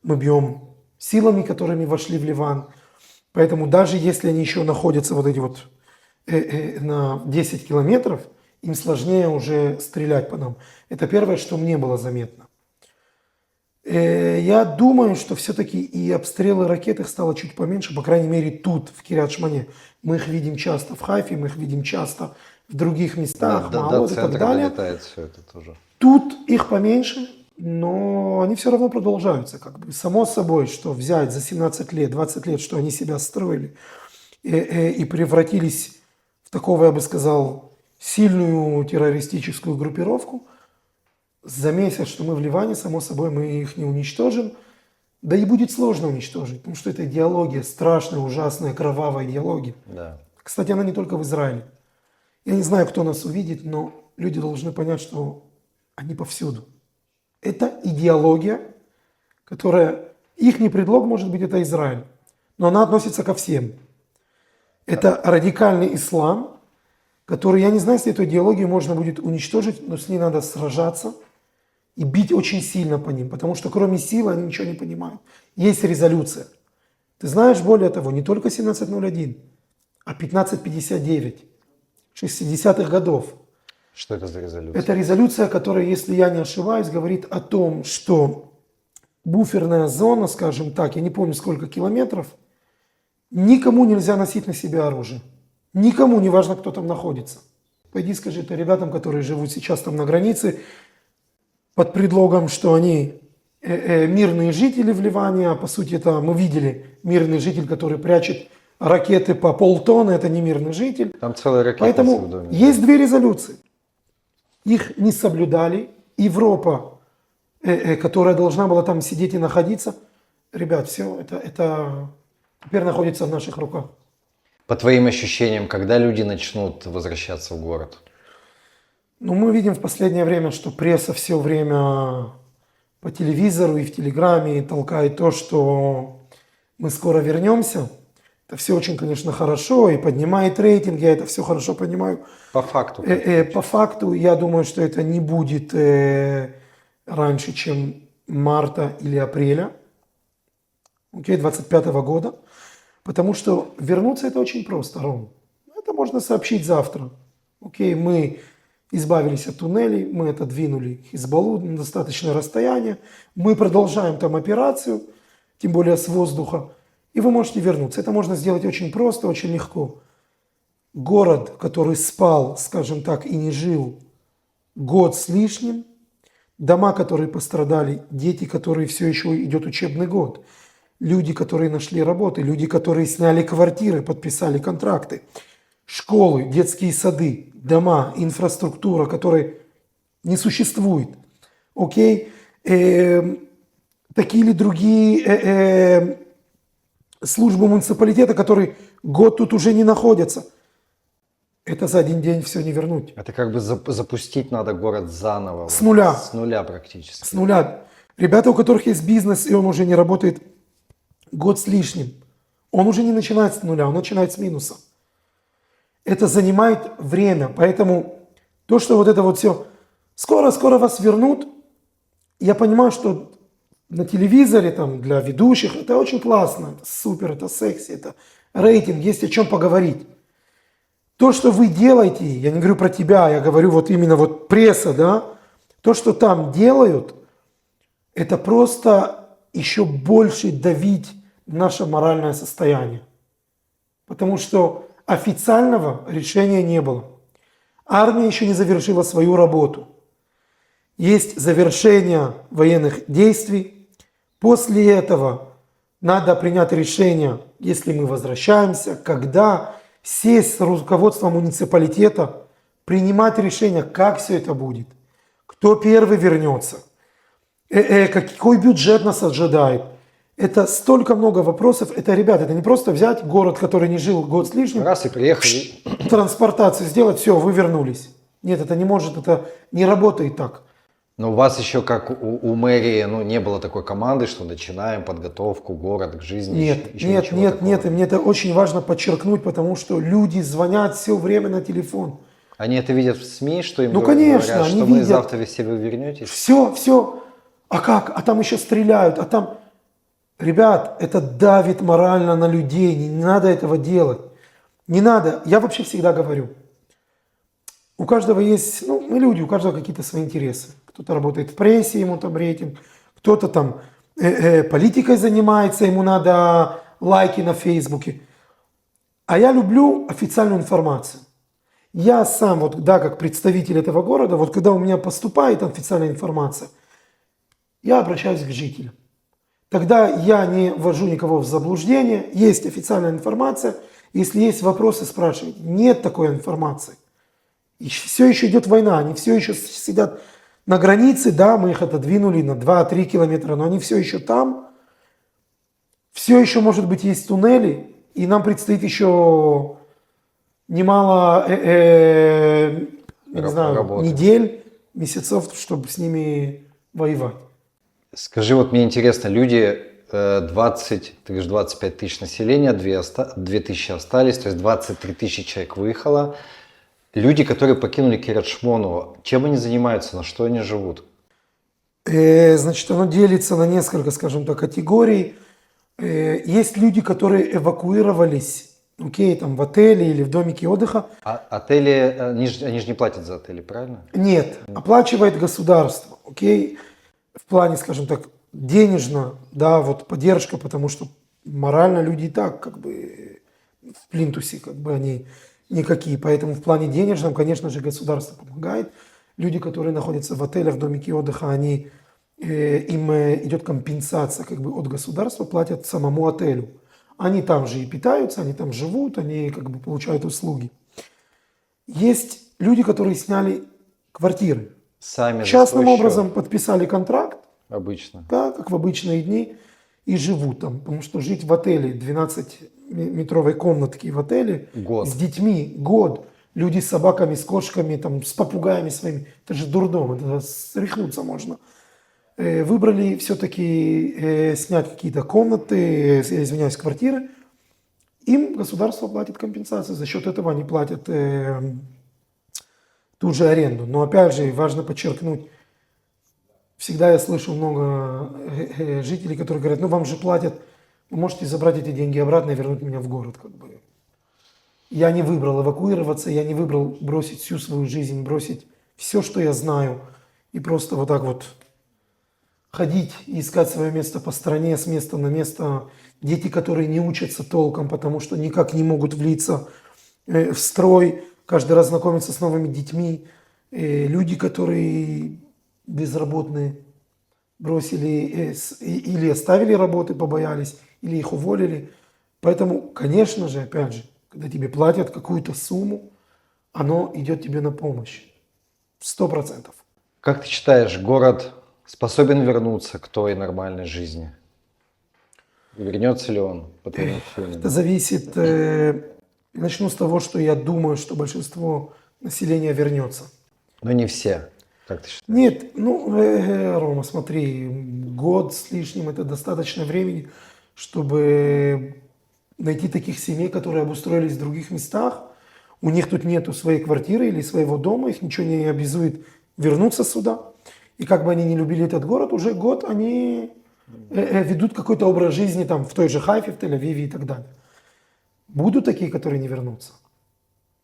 мы бьем силами, которыми вошли в Ливан. Поэтому даже если они еще находятся вот эти вот на 10 километров, им сложнее уже стрелять по нам. Это первое, что мне было заметно. Я думаю, что все-таки и обстрелы ракет их стало чуть поменьше, по крайней мере тут, в Кирьят-Шмоне. Мы их видим часто в Хайфе, мы их видим часто в других местах, До Маалот и так центра далее. долетает все это тоже. Тут их поменьше, но они все равно продолжаются. Как бы. Само собой, что взять за 17 лет, 20 лет, что они себя строили и превратились в такого, я бы сказал, сильную террористическую группировку, за месяц, что мы в Ливане, само собой, мы их не уничтожим. Да и будет сложно уничтожить, потому что это идеология, страшная, ужасная, кровавая идеология. Да. Кстати, она не только в Израиле. Я не знаю, кто нас увидит, но люди должны понять, что они повсюду. Это идеология, которая... Их предлог, может быть, это Израиль, но она относится ко всем. Это радикальный ислам, который, я не знаю, если эту идеологию можно будет уничтожить, но с ней надо сражаться и бить очень сильно по ним, потому что кроме силы они ничего не понимают. Есть резолюция. Ты знаешь, более того, не только 1701, а 1559, 60-х годов. Что это за резолюция? Это резолюция, которая, если я не ошибаюсь, говорит о том, что буферная зона, скажем так, я не помню сколько километров, никому нельзя носить на себе оружие. Никому, неважно, кто там находится. Пойди скажи это ребятам, которые живут сейчас там на границе, под предлогом, что они мирные жители в Ливане, а по сути это мы видели мирный житель, который прячет ракеты по полтонны, это не мирный житель. Там целая ракетница в Поэтому доме. есть две резолюции. Их не соблюдали. Европа, которая должна была там сидеть и находиться, ребят, все, это теперь находится в наших руках. По твоим ощущениям, когда люди начнут возвращаться в город? Но мы видим в последнее время, что пресса все время по телевизору и в Телеграме толкает то, что мы скоро вернемся. Это все очень, конечно, хорошо и поднимает рейтинг, я это все хорошо понимаю. По факту. По факту, я думаю, что это не будет раньше, чем марта или апреля 2025 года. Потому что вернуться это очень просто, Ром. Это можно сообщить завтра. Мы избавились от туннелей, мы отодвинули Хизбаллу на достаточное расстояние, мы продолжаем там операцию, тем более с воздуха, и вы можете вернуться. Это можно сделать очень просто, очень легко. Город, который спал, скажем так, и не жил год с лишним, дома, которые пострадали, дети, которые все еще идет учебный год, люди, которые нашли работы, люди, которые сняли квартиры, подписали контракты, школы, детские сады, дома, инфраструктура, которой не существует. Такие или другие службы муниципалитета, которые год тут уже не находятся. Это за один день все не вернуть. Это как бы запустить надо город заново. С нуля. С нуля практически. С нуля. Ребята, у которых есть бизнес, и он уже не работает год с лишним, он уже не начинает с нуля, он начинает с минуса. Это занимает время, поэтому то, что вот это вот все, скоро вас вернут, я понимаю, что на телевизоре там для ведущих это очень классно, это супер, это секси, это рейтинг, есть о чем поговорить. То, что вы делаете, я не говорю про тебя, я говорю вот именно вот пресса, да, то, что там делают, это просто еще больше давить наше моральное состояние. Потому что официального решения не было. Армия еще не завершила свою работу. Есть завершение военных действий. После этого надо принять решение, если мы возвращаемся, когда сесть с руководством муниципалитета, принимать решение, как все это будет, кто первый вернется, какой бюджет нас ожидает. Это столько много вопросов. Это, ребята, это не просто взять город, который не жил год с лишним, Раз и приехали. транспортацию сделать, все, вы вернулись. Нет, это не может, это не работает так. Но у вас еще, как у мэрии, не было такой команды, что начинаем подготовку, город к жизни. Нет, еще нет, ничего нет, такого. нет, и мне это очень важно подчеркнуть, потому что люди звонят все время на телефон. Они это видят в СМИ, что им Конечно, говорят, они что вы видят. завтра все вы вернетесь? Все, а как? А там еще стреляют, а там... Ребят, это давит морально на людей, не надо этого делать. Не надо, я вообще всегда говорю, у каждого есть, мы люди, у каждого какие-то свои интересы. Кто-то работает в прессе, ему там рейтинг, кто-то там политикой занимается, ему надо лайки на Фейсбуке. А я люблю официальную информацию. Я сам, как представитель этого города, когда у меня поступает официальная информация, я обращаюсь к жителям. Тогда я не ввожу никого в заблуждение, есть официальная информация, если есть вопросы, спрашивайте. Нет такой информации. И все еще идет война, они все еще сидят на границе, да, мы их отодвинули на 2-3 километра, но они все еще там. Все еще, может быть, есть туннели, и нам предстоит еще немало недель, месяцев, чтобы с ними воевать. Скажи, мне интересно, люди 20, ты говоришь, 25 тысяч населения, 2 тысячи остались, то есть 23 тысячи человек выехало. Люди, которые покинули Кирят-Шмону, чем они занимаются, на что они живут? Значит, оно делится на несколько, скажем так, категорий. Есть люди, которые эвакуировались, там в отеле или в домике отдыха. А отели, они же не платят за отели, правильно? Нет, оплачивает государство, в плане, скажем так, денежно, да, поддержка, потому что морально люди и так, в плинтусе, они никакие. Поэтому в плане денежном, конечно же, государство помогает. Люди, которые находятся в отелях, в домике отдыха, им идет компенсация от государства, платят самому отелю. Они там же и питаются, они там живут, они как бы получают услуги. Есть люди, которые сняли квартиры. Сами за Частным свой счет. образом подписали контракт, Обычно. да, как в обычные дни, и живут там. Потому что жить в отеле, 12-метровой комнатке в отеле, Год. с детьми, год, люди с собаками, с кошками, там, с попугаями своими, это же дурдом, это срехнуться можно. Выбрали все-таки снять какие-то комнаты, извиняюсь, квартиры. Им государство платит компенсацию, за счет этого они платят ту же аренду. Но опять же, важно подчеркнуть, всегда я слышу много жителей, которые говорят, ну вам же платят, вы можете забрать эти деньги обратно и вернуть меня в город. Как бы. Я не выбрал эвакуироваться, я не выбрал бросить всю свою жизнь, бросить все, что я знаю, и просто вот так вот ходить и искать свое место по стране, с места на место. Дети, которые не учатся толком, потому что никак не могут влиться в строй, каждый раз знакомиться с новыми детьми. Люди, которые безработные, бросили или оставили работы, побоялись, или их уволили. Поэтому, конечно же, опять же, когда тебе платят какую-то сумму, оно идет тебе на помощь. 100%. Как ты считаешь, город способен вернуться к той нормальной жизни? И вернется ли он, по твоему ощущениям? Это зависит, начну с того, что я думаю, что большинство населения вернется. Но не все, как ты считаешь? Нет, ну, Рома, смотри, год с лишним – это достаточно времени, чтобы найти таких семей, которые обустроились в других местах. У них тут нету своей квартиры или своего дома, их ничего не обязует вернуться сюда. И как бы они не любили этот город, уже год они ведут какой-то образ жизни там в той же Хайфе, в Тель-Авиве и так далее. Будут такие, которые не вернутся?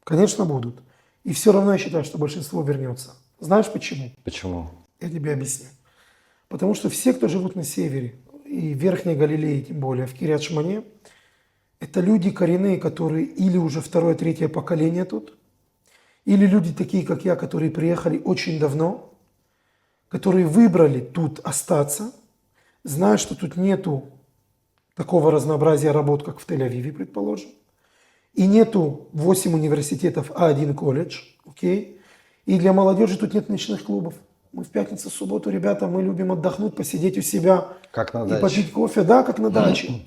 Конечно, будут. И все равно я считаю, что большинство вернется. Знаешь почему? Почему? Я тебе объясню. Потому что все, кто живут на севере, и в Верхней Галилее, тем более, в Кирьят-Шмоне, это люди коренные, которые или уже второе, третье поколение тут, или люди такие, как я, которые приехали очень давно, которые выбрали тут остаться, зная, что тут нету такого разнообразия работ, как в Тель-Авиве, предположим, и нету 8 университетов, а 1 колледж, окей? И для молодежи тут нет ночных клубов. Мы в пятницу, в субботу, ребята, мы любим отдохнуть, посидеть у себя. Как на и даче. попить кофе, да, как на даче.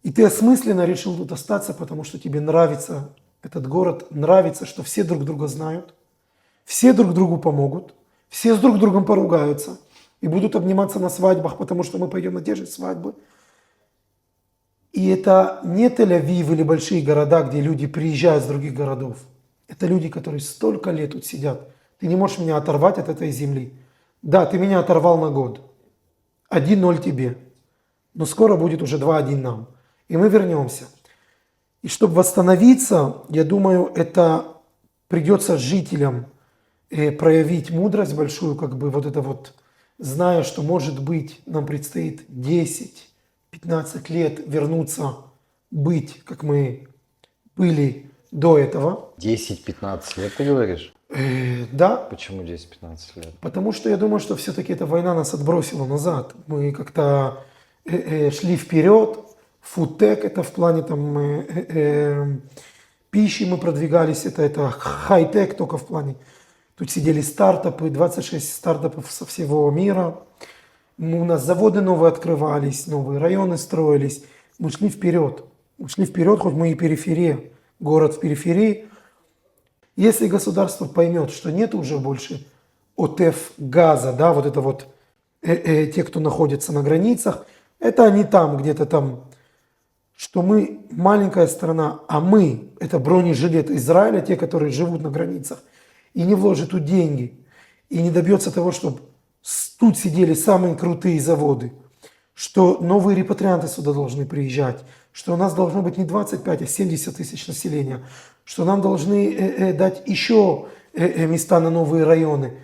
И ты осмысленно решил тут остаться, потому что тебе нравится этот город, нравится, что все друг друга знают, все друг другу помогут, все с друг другом поругаются и будут обниматься на свадьбах, потому что мы пойдем на те же свадьбы. И это не Тель-Авив или большие города, где люди приезжают с других городов. Это люди, которые столько лет тут сидят. Ты не можешь меня оторвать от этой земли. Да, ты меня оторвал на год. 1-0 тебе. Но скоро будет уже 2-1 нам. И мы вернемся. И чтобы восстановиться, я думаю, это придется жителям проявить мудрость большую, как бы вот это вот, зная, что может быть нам предстоит 10-15 лет вернуться быть, как мы были до этого. 10-15 лет, ты говоришь? Да, Почему 10-15 лет? потому что я думаю, что все-таки эта война нас отбросила назад. Мы как-то шли вперед. Фудтек это в плане там пищи мы продвигались, это хай-тек только в плане. Тут сидели стартапы, 26 стартапов со всего мира. У нас заводы новые открывались, новые районы строились. Мы шли вперед. Мы шли вперед, хоть мы и периферия, город в периферии. Если государство поймет, что нет уже больше ОТЭФ газа, да, вот это вот те, кто находится на границах, это они там, где-то там, что мы маленькая страна, а мы, это бронежилет Израиля, те, которые живут на границах, и не вложит тут деньги, и не добьется того, чтобы тут сидели самые крутые заводы, что новые репатрианты сюда должны приезжать, что у нас должно быть не 25, а 70 тысяч населения, что нам должны дать еще места на новые районы,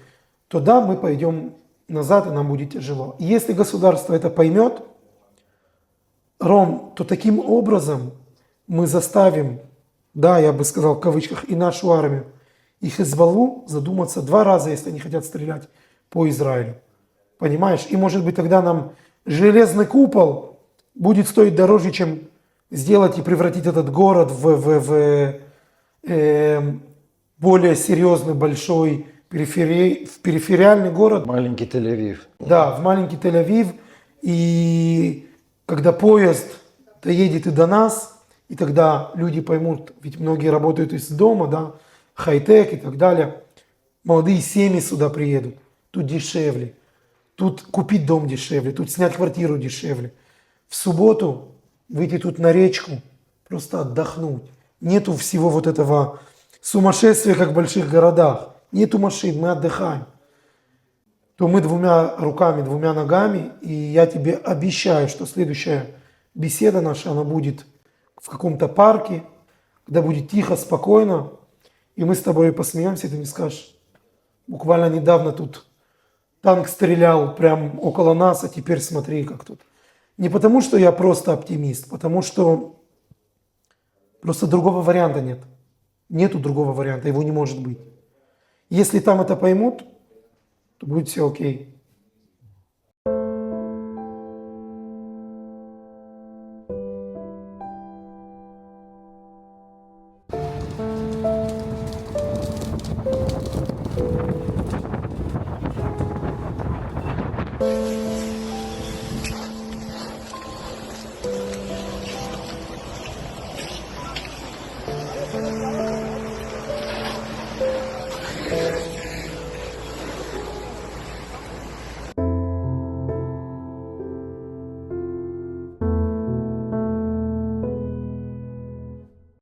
то да, мы пойдем назад, и нам будет тяжело. Если государство это поймет, Ром, то таким образом мы заставим, да, я бы сказал в кавычках, и нашу армию, и Хезболлу задуматься 2 раза, если они хотят стрелять по Израилю. Понимаешь? И может быть тогда нам железный купол будет стоить дороже, чем сделать и превратить этот город более серьезный, большой, в перифериальный город. Маленький Тель-Авив. Да, в маленький Тель-Авив. И когда поезд доедет и до нас, и тогда люди поймут, ведь многие работают из дома, да, хай-тек и так далее. Молодые семьи сюда приедут. Тут дешевле. Тут купить дом дешевле. Тут снять квартиру дешевле. В субботу выйти тут на речку, просто отдохнуть. Нету всего вот этого сумасшествия, как в больших городах. Нету машин, мы отдыхаем. То мы двумя руками, двумя ногами, и я тебе обещаю, что следующая беседа наша, она будет в каком-то парке, когда будет тихо, спокойно, и мы с тобой посмеемся, и ты мне скажешь, буквально недавно тут танк стрелял прямо около нас, а теперь смотри, как тут. Не потому, что я просто оптимист, потому что просто другого варианта нет. Нету другого варианта, его не может быть. Если там это поймут, то будет все окей.